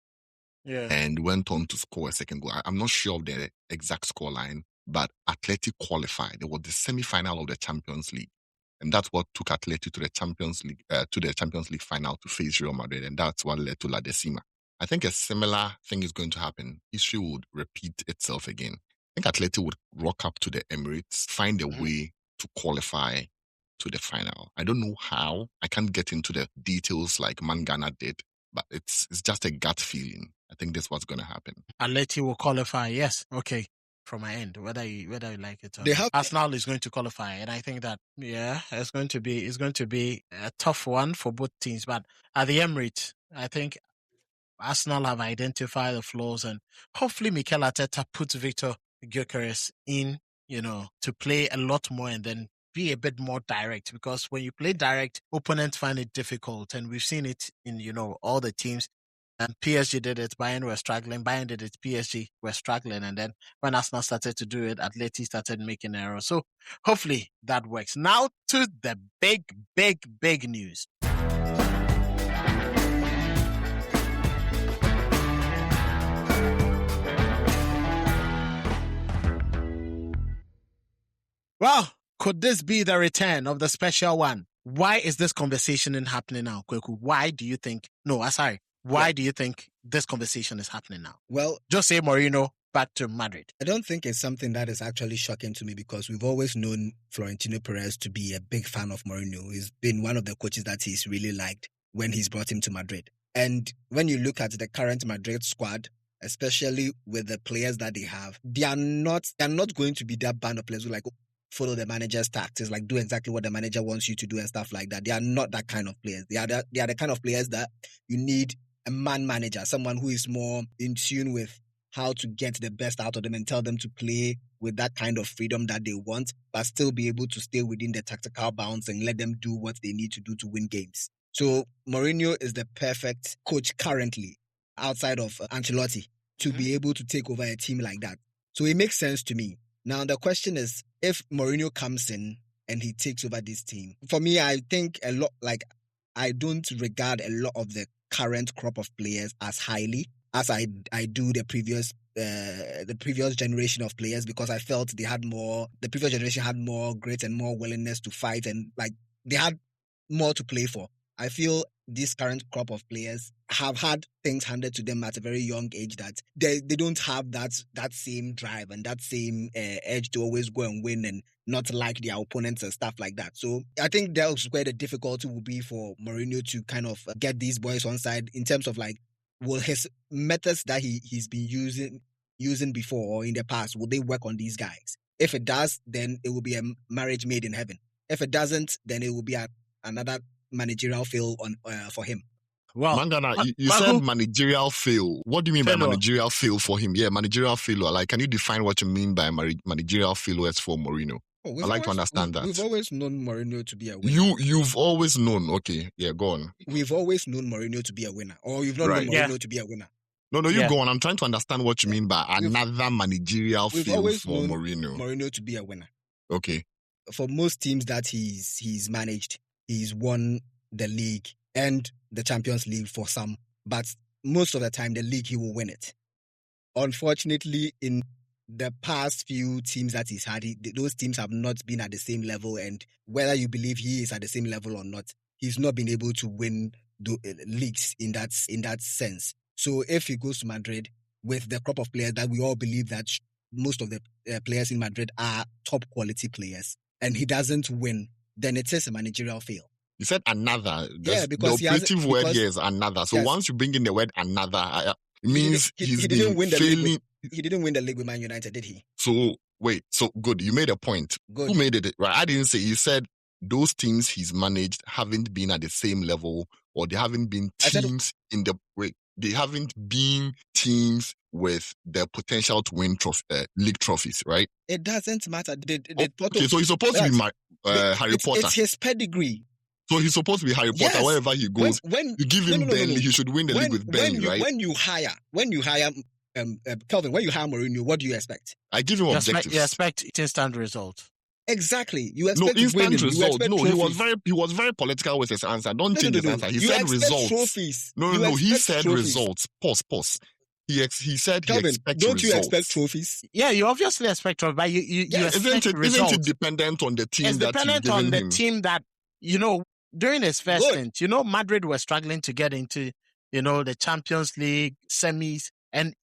and went on to score a second goal. I'm not sure of the exact scoreline, but Atleti qualified. It was the semi-final of the Champions League. And that's what took Atleti to the Champions League final to face Real Madrid. And that's what led to La Decima. I think a similar thing is going to happen. History would repeat itself again. I think Atleti would rock up to the Emirates, find a way to qualify to the final. I don't know how. I can't get into the details like Mangana did, but it's just a gut feeling. I think that's what's going to happen. Atleti will qualify, yes. Okay. From my end, whether you like it or not. Arsenal is going to qualify, and I think that it's going to be a tough one for both teams. But at the Emirates, I think Arsenal have identified the flaws, and hopefully Mikel Arteta puts Victor Gyökeres in, to play a lot more and then be a bit more direct, because when you play direct, opponents find it difficult, and we've seen it in all the teams. And PSG did it, Bayern were struggling. Bayern did it, PSG were struggling. And then when Arsenal started to do it, Atleti started making errors. So hopefully that works. Now to the big, big, big news. Well, could this be the return of the special one? Why is this conversation happening now, Kweku? Why do you think... Why do you think this conversation is happening now? Well, José Mourinho back to Madrid. I don't think it's something that is actually shocking to me, because we've always known Florentino Perez to be a big fan of Mourinho. He's been one of the coaches that he's really liked when he's brought him to Madrid. And when you look at the current Madrid squad, especially with the players that they have, they are not going to be that band of players who follow the manager's tactics, do exactly what the manager wants you to do and stuff like that. They are not that kind of players. They are the kind of players that you need a man manager, someone who is more in tune with how to get the best out of them and tell them to play with that kind of freedom that they want, but still be able to stay within the tactical bounds and let them do what they need to do to win games. So Mourinho is the perfect coach currently, outside of Ancelotti, to be able to take over a team like that. So it makes sense to me. Now the question is, if Mourinho comes in and he takes over this team, for me, I think a lot, I don't regard a lot of the current crop of players as highly as I do the previous generation of players, because I felt the previous generation had more grit and more willingness to fight, and they had more to play for. I feel this current crop of players have had things handed to them at a very young age that they don't have that same drive and that same edge to always go and win and not like their opponents and stuff like that. So I think that's where the difficulty will be for Mourinho to kind of get these boys on side in terms of will his methods that he's been using before or in the past, will they work on these guys? If it does, then it will be a marriage made in heaven. If it doesn't, then it will be another managerial fail for him. Well, Mangana, you said managerial fail. What do you mean by managerial fail for him? Yeah, managerial failure. Can you define what you mean by managerial failures for Mourinho? I'd like to understand that. We've always known Mourinho to be a winner. You've always known. Okay, yeah, go on. We've always known Mourinho to be a winner. Or you've not known Mourinho to be a winner. No, you go on. I'm trying to understand what you mean by another managerial fail for Mourinho. Mourinho to be a winner. Okay. For most teams that he's managed, he's won the league and the Champions League for some, but most of the time the league he will win it. Unfortunately, in the past few teams that he's had, those teams have not been at the same level, and whether you believe he is at the same level or not, he's not been able to win the leagues in that sense. So if he goes to Madrid with the crop of players that we all believe that most of the players in Madrid are top quality players, and he doesn't win, then it is a managerial fail. You said another. Because the operative word here is another. So once you bring in the word another, it means he's been failing. He didn't win the league with Man United, did he? So, wait. So, good. You made a point. Good. Who made it? Right. I didn't say. You said those teams he's managed haven't been at the same level, or they haven't been teams they haven't been teams with the potential to win league trophies, right? It doesn't matter. Okay, so he's supposed to be Harry Potter. It's his pedigree. So he's supposed to be Harry Potter wherever he goes. When you give him Burnley, he should win the league with Burnley, right? When you hire Kelvin, when you hire Mourinho, what do you expect? I give him objectives. You expect instant result. Exactly. You expect instant result. No, he was very political with his answer. Don't change his answer. He said results. Trophies. No. He said results. Pause. He said Calvin, he expects don't you expect results. trophies? Yeah, you obviously expect trophies, but you expect results. Isn't it dependent on the team it's that you've dependent given on the him? team that, during his first stint, Madrid were struggling to get into, the Champions League semis and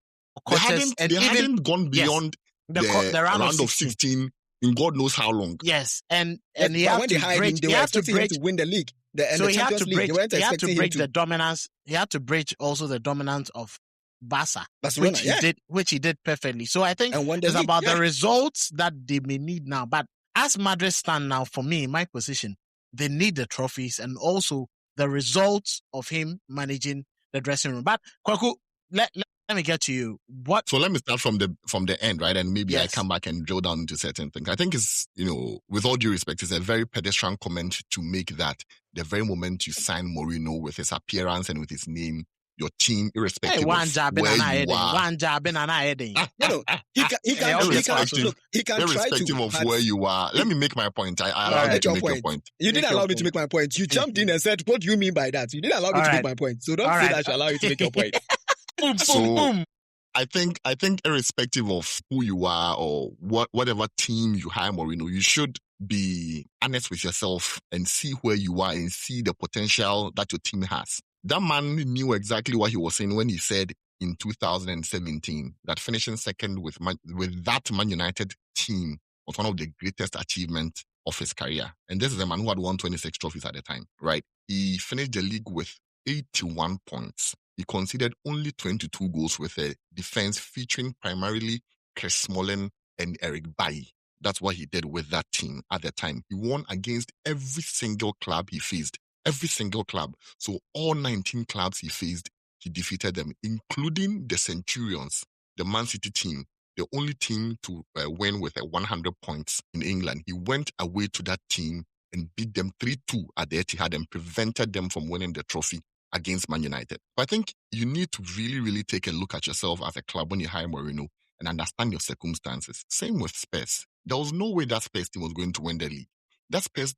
quarters. They hadn't gone beyond the round of 16 in God knows how long. Yes, and when they hired him, they were expecting him to win the league. He had to break the dominance. He had to bridge also the dominance of Barcelona, which he did perfectly. So I think it's about the results that they may need now. But as Madrid stand now, for me, in my position, they need the trophies and also the results of him managing the dressing room. But Kwaku, let me get to you. So let me start from the end, right? And maybe I come back and drill down into certain things. I think it's, with all due respect, it's a very pedestrian comment to make that the very moment you sign Mourinho with his appearance and with his name, your team, irrespective of where you are. Irrespective of where you are. Let me make my point. I allow you to make your point. You didn't allow me to make my point. You jumped in and said, what do you mean by that? You didn't allow me to make my point. So don't say that I should allow you to make your point. Boom. I think irrespective of who you are or whatever team you hire Mourinho, you should be honest with yourself and see where you are and see the potential that your team has. That man knew exactly what he was saying when he said in 2017 that finishing second with that Man United team was one of the greatest achievements of his career. And this is a man who had won 26 trophies at the time, right? He finished the league with 81 points. He conceded only 22 goals with a defense featuring primarily Chris Smalling and Eric Bailly. That's what he did with that team at the time. He won against every single club he faced. Every single club. So all 19 clubs he faced, he defeated them, including the Centurions, the Man City team, the only team to win with 100 points in England. He went away to that team and beat them 3-2 at the Etihad and prevented them from winning the trophy against Man United. But I think you need to really, really take a look at yourself as a club when you hire Mourinho and understand your circumstances. Same with Spurs. There was no way that Spurs team was going to win the league. That Spurs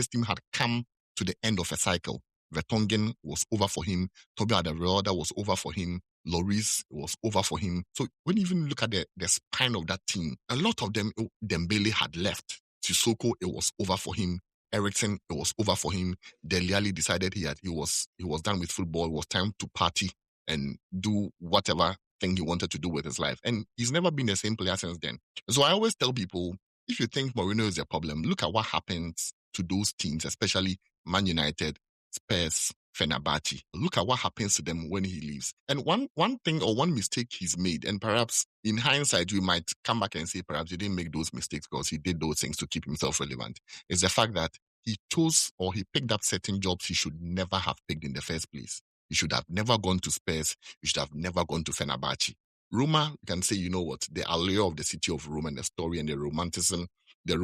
team had come to the end of a cycle. Vertonghen was over for him. Toby Alderweireld was over for him. Lloris was over for him. So when you even look at the spine of that team, a lot of them, Dembele had left. Sissoko, it was over for him. Eriksen, it was over for him. Dele Alli decided he was done with football. It was time to party and do whatever thing he wanted to do with his life. And he's never been the same player since then. So I always tell people, if you think Mourinho is a problem, look at what happens to those teams, especially Man United, Spurs, Fenerbahce. Look at what happens to them when he leaves. And one thing or one mistake he's made, and perhaps in hindsight, we might come back and say perhaps he didn't make those mistakes because he did those things to keep himself relevant, is the fact that he chose or he picked up certain jobs he should never have picked in the first place. He should have never gone to Spurs. He should have never gone to Fenerbahce. Roma, you can say, the allure of the city of Rome and the story and the romanticism, the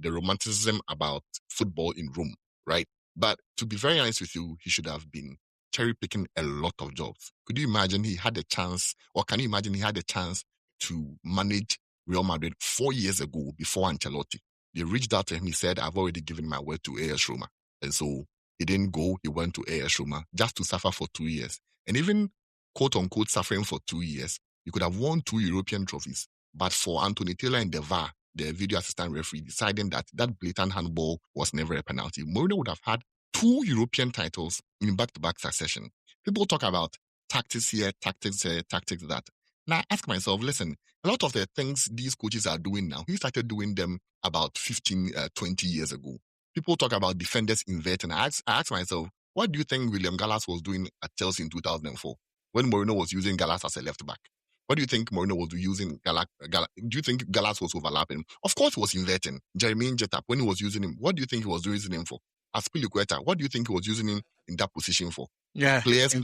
romanticism about football in Rome, right? But to be very honest with you, he should have been cherry-picking a lot of jobs. Could you imagine he had a chance, or can you imagine he had a chance to manage Real Madrid 4 years ago before Ancelotti? They reached out to him, he said, I've already given my word to AS Roma. And so he didn't go, he went to AS Roma just to suffer for 2 years. And even, quote-unquote, suffering for 2 years, he could have won 2 European trophies. But for Anthony Taylor and the VAR, the video assistant referee, deciding that blatant handball was never a penalty, Mourinho would have had 2 European titles in back-to-back succession. People talk about tactics here, tactics there, tactics that. Now I ask myself, listen, a lot of the things these coaches are doing now, he started doing them about 15, 20 years ago. People talk about defenders inverting. I ask myself, what do you think William Gallas was doing at Chelsea in 2004 when Mourinho was using Gallas as a left-back? What do you think Mourinho was using Gallas? Do you think Gallas was overlapping? Of course he was inverting. Jermaine Jetap, when he was using him, what do you think he was using him for? Aspilicueta, what do you think he was using him in that position for? Yeah, players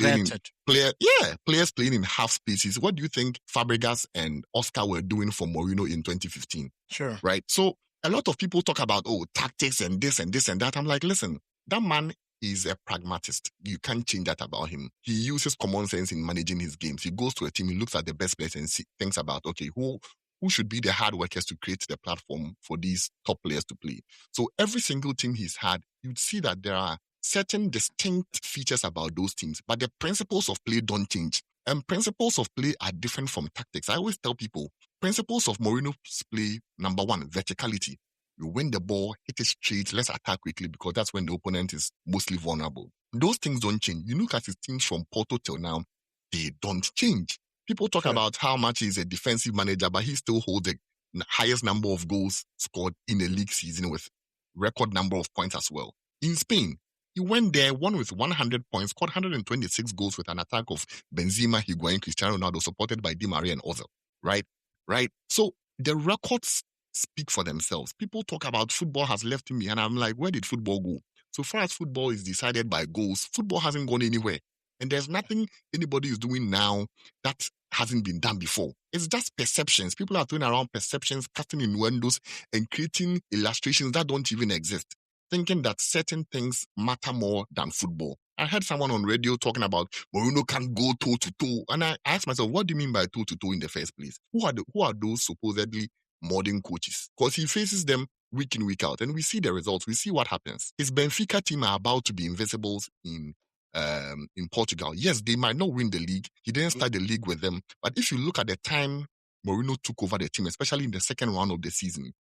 playing in half spaces. What do you think Fabregas and Oscar were doing for Mourinho in 2015? Sure. Right? So a lot of people talk about, tactics and this and this and that. I'm like, listen, that man is a pragmatist. You can't change that about him. He uses common sense in managing his games. He goes to a team, he looks at the best players and thinks about, okay, who should be the hard workers to create the platform for these top players to play. So every single team he's had, you'd see that there are certain distinct features about those teams, but the principles of play don't change. And principles of play are different from tactics. I always tell people, principles of Mourinho's play, number one, verticality. You win the ball, hit it straight, let's attack quickly because that's when the opponent is mostly vulnerable. Those things don't change. You look at his teams from Porto till now, they don't change. People talk about how much he's a defensive manager, but he still holds the highest number of goals scored in a league season with record number of points as well. In Spain, he went there, won with 100 points, scored 126 goals with an attack of Benzema, Higuain, Cristiano Ronaldo, supported by Di Maria and Ozil. Right? So the records speak for themselves. People talk about football has left me, and I'm like, where did football go? So far as football is decided by goals, football hasn't gone anywhere. And there's nothing anybody is doing now that hasn't been done before. It's just perceptions. People are throwing around perceptions, casting innuendos, and creating illustrations that don't even exist, thinking that certain things matter more than football. I heard someone on radio talking about Mourinho can't go toe-to-toe. And I asked myself, what do you mean by toe-to-toe in the first place? Who are those supposedly modern coaches? Because he faces them week in, week out. And we see the results. We see what happens. His Benfica team are about to be invisibles in Portugal. Yes, they might not win the league. He didn't start the league with them. But if you look at the time Mourinho took over the team, especially in the second round of the season,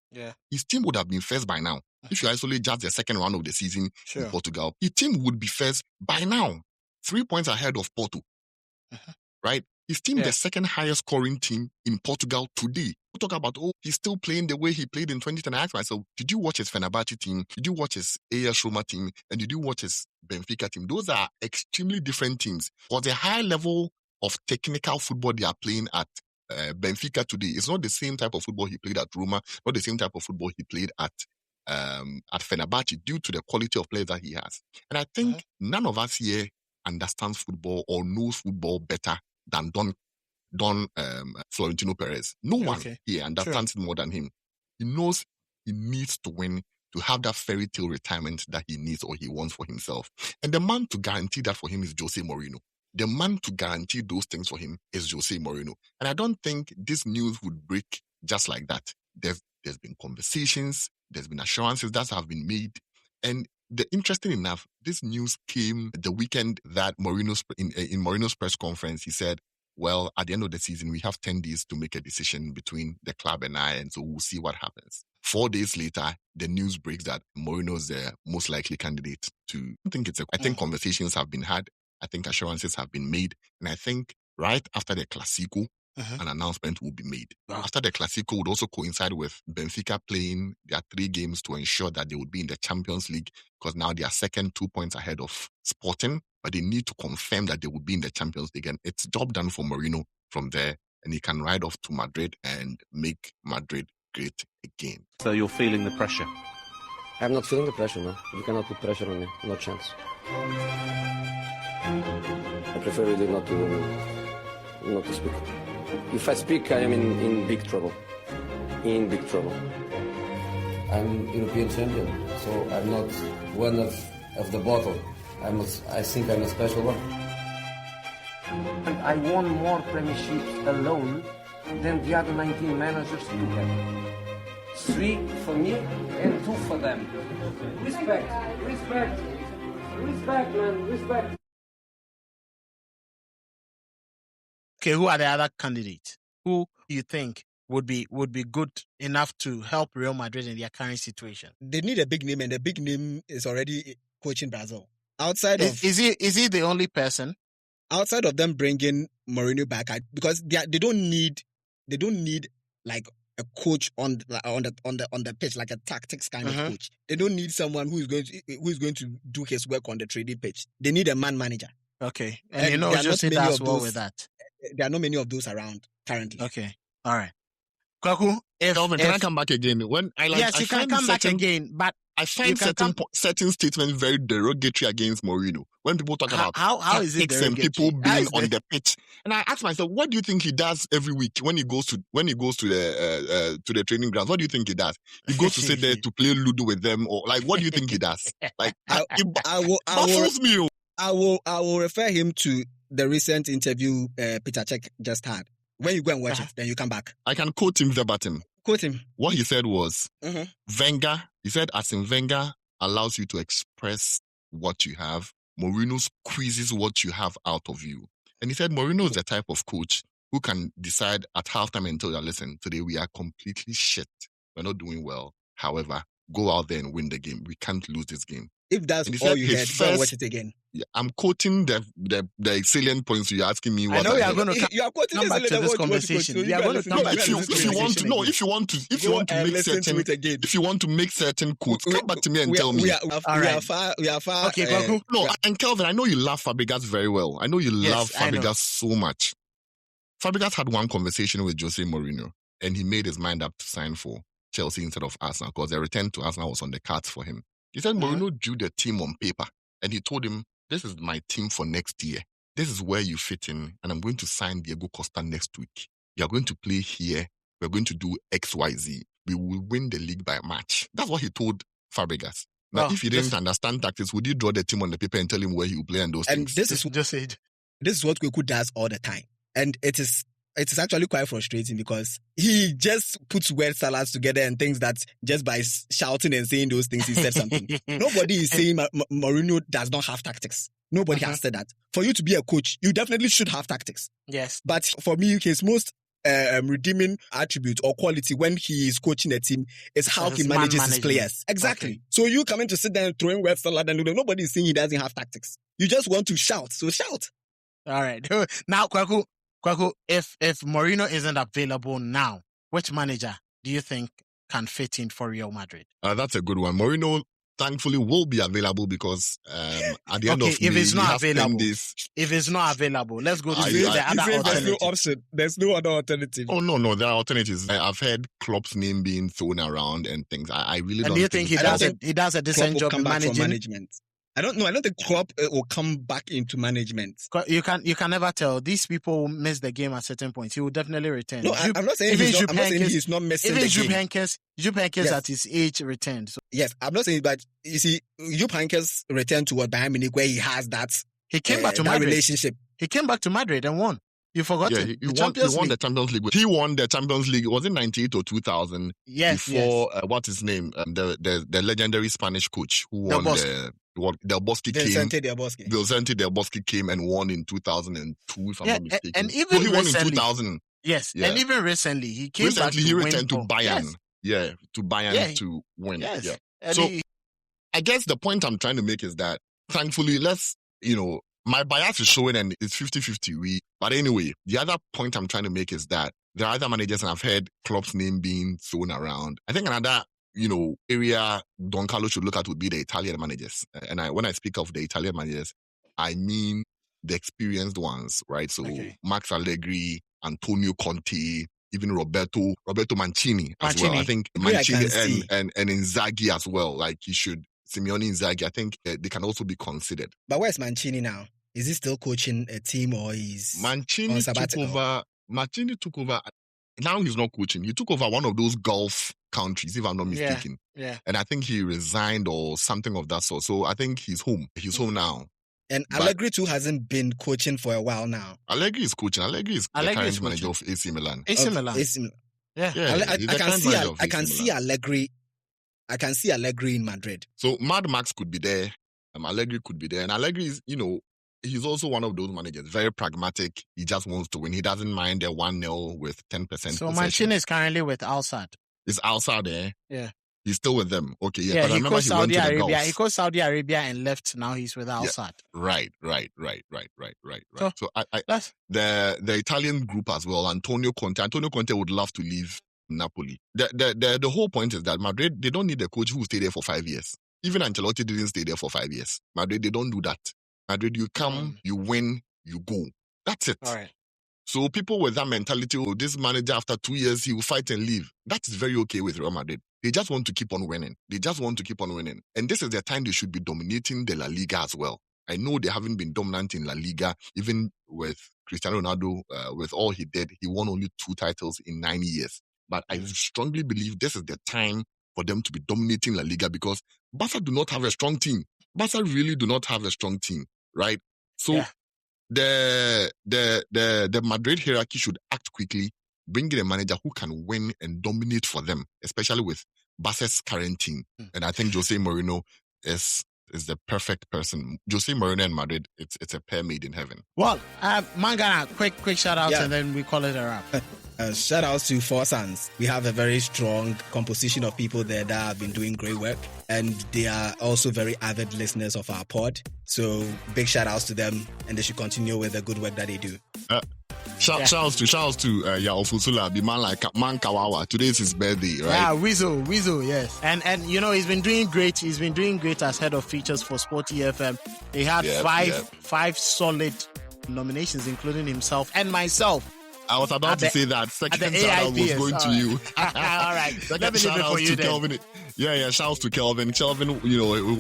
his team would have been first by now. If you isolate just the second round of the season in Portugal, his team would be first by now, 3 points ahead of Porto. Right? His team, the second highest scoring team in Portugal today. We talk about, he's still playing the way he played in 2010. I asked myself, did you watch his Fenerbahce team? Did you watch his AS Roma team? And did you watch his Benfica team? Those are extremely different teams. For the high level of technical football they are playing at Benfica today, it's not the same type of football he played at Roma, not the same type of football he played at Fenerbahce, due to the quality of players that he has. And I think none of us here understands football or knows football better than Don Florentino Perez. No one here understands it more than him. He knows he needs to win to have that fairy tale retirement that he needs or he wants for himself. And the man to guarantee that for him is José Mourinho. The man to guarantee those things for him is José Mourinho. And I don't think this news would break just like that. There's been conversations, there's been assurances that have been made. And interesting enough, this news came the weekend that in Mourinho's press conference, he said, well, at the end of the season, we have 10 days to make a decision between the club and I, and so we'll see what happens. 4 days later, the news breaks that Mourinho is the most likely candidate to. I think conversations have been had. I think assurances have been made. And I think right after the Clásico, an announcement will be made. After the Clásico would also coincide with Benfica playing their 3 games to ensure that they would be in the Champions League, because now they are second, 2 points ahead of Sporting, but they need to confirm that they will be in the Champions League. And it's job done for Mourinho from there, and he can ride off to Madrid and make Madrid great again. So you're feeling the pressure? I'm not feeling the pressure, no. You cannot put pressure on me. No chance. I prefer really not to speak. If I speak, I am in big trouble. In big trouble. I'm European champion, so I'm not one of the bottle. I think I'm a special one. And I won more premierships alone than the other 19 managers together. 3 for me and 2 for them. Respect, man, respect. Okay, who are the other candidates? Who do you think would be good enough to help Real Madrid in their current situation? They need a big name, and the big name is already coaching Brazil. Is he the only person? Outside of them bringing Mourinho back, because they don't need like a coach on the pitch, like a tactics kind of coach. They don't need someone who is going to do his work on the training pitch. They need a man manager. Okay, and José does well with that. There are not many of those around currently. Okay, all right. Kwaku, can I come back again? Yes, you can come back again, but I find certain statements very derogatory against Mourinho. When people talk about how is it derogatory? And people being on the pitch, and I ask myself, what do you think he does every week when he goes to the training grounds? What do you think he does? He goes to sit there to play Ludo with them, or like what do you think he does? Like I will refer him to the recent interview Peter Cech just had. When you go and watch it, then you come back. I can quote him verbatim. Quote him. What he said was, Wenger, he said, Wenger allows you to express what you have. Mourinho squeezes what you have out of you. And he said Mourinho is the type of coach who can decide at halftime and tell you, listen, today we are completely shit. We're not doing well. However, go out there and win the game. We can't lose this game. If that's all you heard, go watch it again. Yeah, I'm quoting the salient points you're asking me. I know you are going to you are quoting come back to this conversation. So you are going to come back to this conversation. If you want to make certain quotes, come back to me and tell me. We are far. Okay, Kwaku. No, and Kelvin, I know you love Fabregas very well. I know you love Fabregas so much. Fabregas had one conversation with José Mourinho, and he made his mind up to sign for Chelsea instead of Arsenal because the return to Arsenal was on the cards for him. He said Mourinho drew the team on paper, and he told him, this is my team for next year. This is where you fit in, and I'm going to sign Diego Costa next week. You're going to play here. We're going to do X, Y, Z. We will win the league by March. That's what he told Fabregas. Now, if he didn't understand tactics, would you draw the team on the paper and tell him where he will play and those things? This is what Kweku does all the time. And it is actually quite frustrating because he just puts word salads together and thinks that just by shouting and saying those things, he said something. Nobody is saying Mourinho does not have tactics. Nobody has said that. For you to be a coach, you definitely should have tactics. Yes. But for me, his most redeeming attribute or quality when he is coaching a team is how he manages his players. Exactly. Okay. So you coming to sit there and throwing word salad and nobody is saying he doesn't have tactics. You just want to shout. So shout. All right. Now, Kwaku, if Mourinho isn't available now, which manager do you think can fit in for Real Madrid? That's a good one. Mourinho, thankfully, will be available because at the end of May, if it's not available, let's go to the other alternative. There's no other alternative. Oh, no, there are alternatives. I've heard Klopp's name being thrown around and things. I really don't. And do you think he does a decent job in management? I don't know. I don't think Klopp will come back into management. You can never tell. These people miss the game at certain points. He will definitely return. No, I'm not saying he's not missing the game. Even Jupp Heynckes at his age returned. So. Yes, I'm not saying, but you see, Jupp Heynckes returned to Bayern Munich where he has that. He came back to Madrid. Relationship. He came back to Madrid and won. You forgot it. He won the Champions League. He won the Champions League. Was it 98 or 2000? Yes. Before what's his name? The legendary Spanish coach who won Del Bosque came. Vicente Del Bosque came and won in 2002, if I'm not mistaken. And even he won in 2000. Yes, and even recently he came back to he returned win to Bayern. Yes. Yeah, to Bayern to win. Yes. Yeah. And So I guess the point I'm trying to make is that thankfully, my bias is showing and it's 50-50. But anyway, the other point I'm trying to make is that there are other managers, and I've heard Klopp's name being thrown around. I think another, area Don Carlo should look at would be the Italian managers. And when I speak of the Italian managers, I mean the experienced ones, right? So Max Allegri, Antonio Conte, even Roberto Mancini as well. I think Mancini and Inzaghi as well. Like Simeone Inzaghi, I think they can also be considered. But where's Mancini now? Is he still coaching a team or he's Mancini took over. Now he's not coaching. He took over one of those Gulf countries, if I'm not mistaken. Yeah. And I think he resigned or something of that sort. So I think he's home. He's home now. And Allegri too hasn't been coaching for a while now. Allegri is coaching. Allegri is the current manager of AC Milan. AC Milan. Yeah. I can see Allegri. I can see Allegri in Madrid. So Mad Max could be there. Allegri could be there. And Allegri is, he's also one of those managers, very pragmatic. He just wants to win. He doesn't mind a 1-0 with 10%. So Mancini is currently with Al-Sadd. Is Al-Sadd there? Yeah. He's still with them. Okay, yeah. Yeah, but I remember he went to the Gulf. He goes Saudi Arabia and left. Now he's with Al-Sadd. Yeah. Right. So the Italian group as well, Antonio Conte. Antonio Conte would love to leave Napoli. The whole point is that Madrid, they don't need a coach who will stay there for 5 years. Even Ancelotti didn't stay there for 5 years. Madrid, they don't do that. Madrid, you come, you win, you go. That's it. All right. So people with that mentality, this manager after 2 years, he will fight and leave. That is very okay with Real Madrid. They just want to keep on winning. And this is the time they should be dominating the La Liga as well. I know they haven't been dominant in La Liga, even with Cristiano Ronaldo, with all he did. He won only 2 titles in 9 years. But I strongly believe this is the time for them to be dominating La Liga because Barca do not have a strong team. Barca really do not have a strong team, right? So the Madrid hierarchy should act quickly, bring in a manager who can win and dominate for them, especially with Barca's current team. And I think José Mourinho is is the perfect person. José Mourinho and Madrid, it's a pair made in heaven. Well, Mangana, quick shout out and then we call it a wrap. Shout out to Four Sons. We have a very strong composition of people there that have been doing great work, and they are also very avid listeners of our pod. So big shout outs to them, and they should continue with the good work that they do. Shout outs to Yao Fusula, the man like Man Kawawa. Today is his birthday, right? Yeah, Weasel, yes. And he's been doing great. He's been doing great as head of features for Sporty FM. He had five solid nominations, including himself and myself. I was about to say that second shout out was going to you. All right. Let me leave it for you then. Kelvin. Yeah, shout out to Kelvin. Kelvin,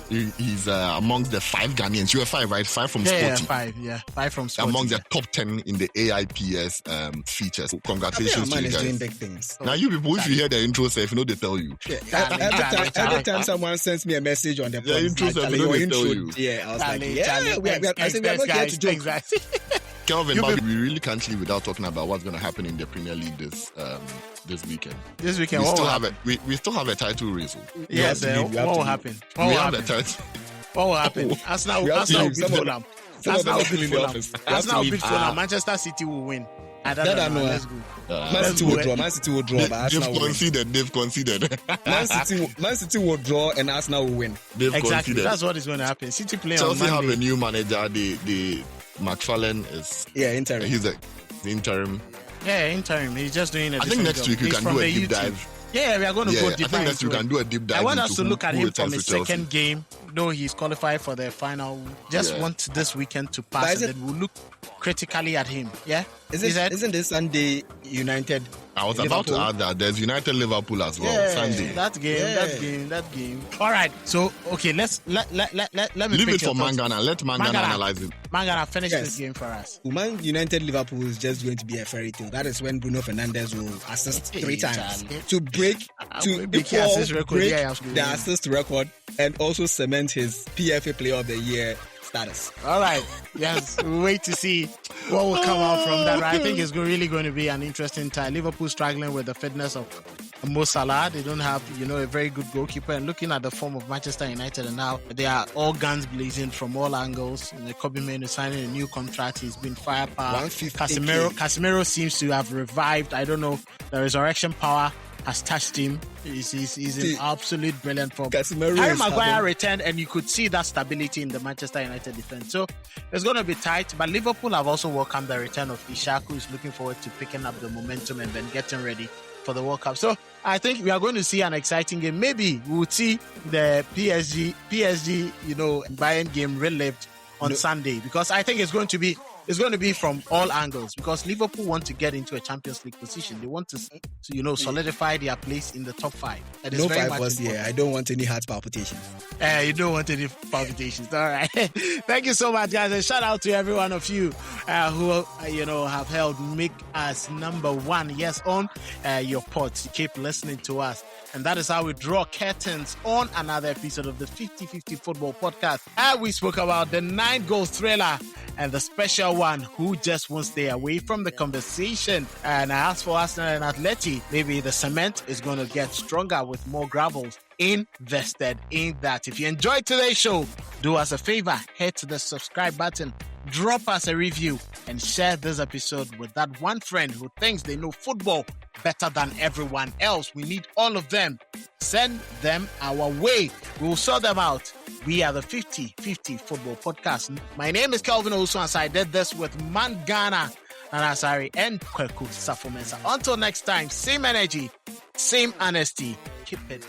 he's amongst the 5 Ghanaians. You are 5, right? 5 from Sporty. Five from Sporty. Among the top 10 in the AIPS features. Congratulations to you guys. Doing big things. Now you people, if you hear the intro, say, if you know, they tell you. Every time someone sends me a message on the podcast, intro, they tell you. Yeah, I was like, we are not here to joke. Exactly. Kelvin, but we really can't leave without talking about what's going to happen in the Premier League this weekend. This weekend, we still have a title race. Yes, what will happen? What will happen? Arsenal will beat Fulham. Arsenal will beat Fulham. Manchester City will win. Let's go. Man City will draw. But They've conceded. Man City will draw and Arsenal will win. Exactly. That's what is going to happen. City play on Chelsea Monday. have a new manager. The McFarlane is interim. He's the interim. Yeah, interim. He's just doing I think next week we can do a deep dive. Yeah, we are going to go deep dive. I think next week we can do a deep dive. I want us to look at him from his second game. No, he's qualified for the final. Just want this weekend to pass, and then we'll look critically at him. Yeah, isn't this Sunday United? I was about to add that there's United Liverpool as well. Sunday. That game. All right. So okay, let me leave it for Mangana. Let Mangana analyze it. Mangana, finish this game for us. Man United Liverpool is just going to be a fairy tale. That is when Bruno Fernandes will assist 3 times to break the assist record and also cement his PFA Player of the Year status. All right. Yes, we'll wait to see what will come out from that. I think it's really going to be an interesting time. Liverpool struggling with the fitness of Mo Salah. They don't have, a very good goalkeeper. And looking at the form of Manchester United, and now they are all guns blazing from all angles. Kobe Mainoo signing a new contract. He's been firepower. Casemiro seems to have revived. I don't know. The resurrection power has touched him. He's in absolute brilliant form. Harry Maguire returned, and you could see that stability in the Manchester United defense. So it's going to be tight, but Liverpool have also welcomed the return of Ishak, who is looking forward to picking up the momentum and then getting ready for the World Cup. So I think we are going to see an exciting game. Maybe we'll see the PSG, Bayern game relived on Sunday, because I think it's going to be from all angles, because Liverpool want to get into a Champions League position. They want to solidify their place in the top 5. And no 5 was here. I don't want any heart palpitations. You don't want any palpitations. All right. Thank you so much, guys. And shout out to every one of you who have helped make us number 1. Yes, on your pods. Keep listening to us. And that is how we draw curtains on another episode of the 50-50 Football Podcast. We spoke about the 9-goal thriller and the special one who just won't stay away from the conversation. And as for Arsenal and Atleti, maybe the cement is going to get stronger with more gravels invested in that. If you enjoyed today's show, do us a favor, hit the subscribe button, drop us a review, and share this episode with that one friend who thinks they know football better than everyone else. We need all of them. Send them our way. We will sort them out. We are the 50-50 Football Podcast. My name is Kelvin Osuansa. I did this with Mangana Anasari and Kweku Safomensa. Until next time, same energy, same honesty. Keep it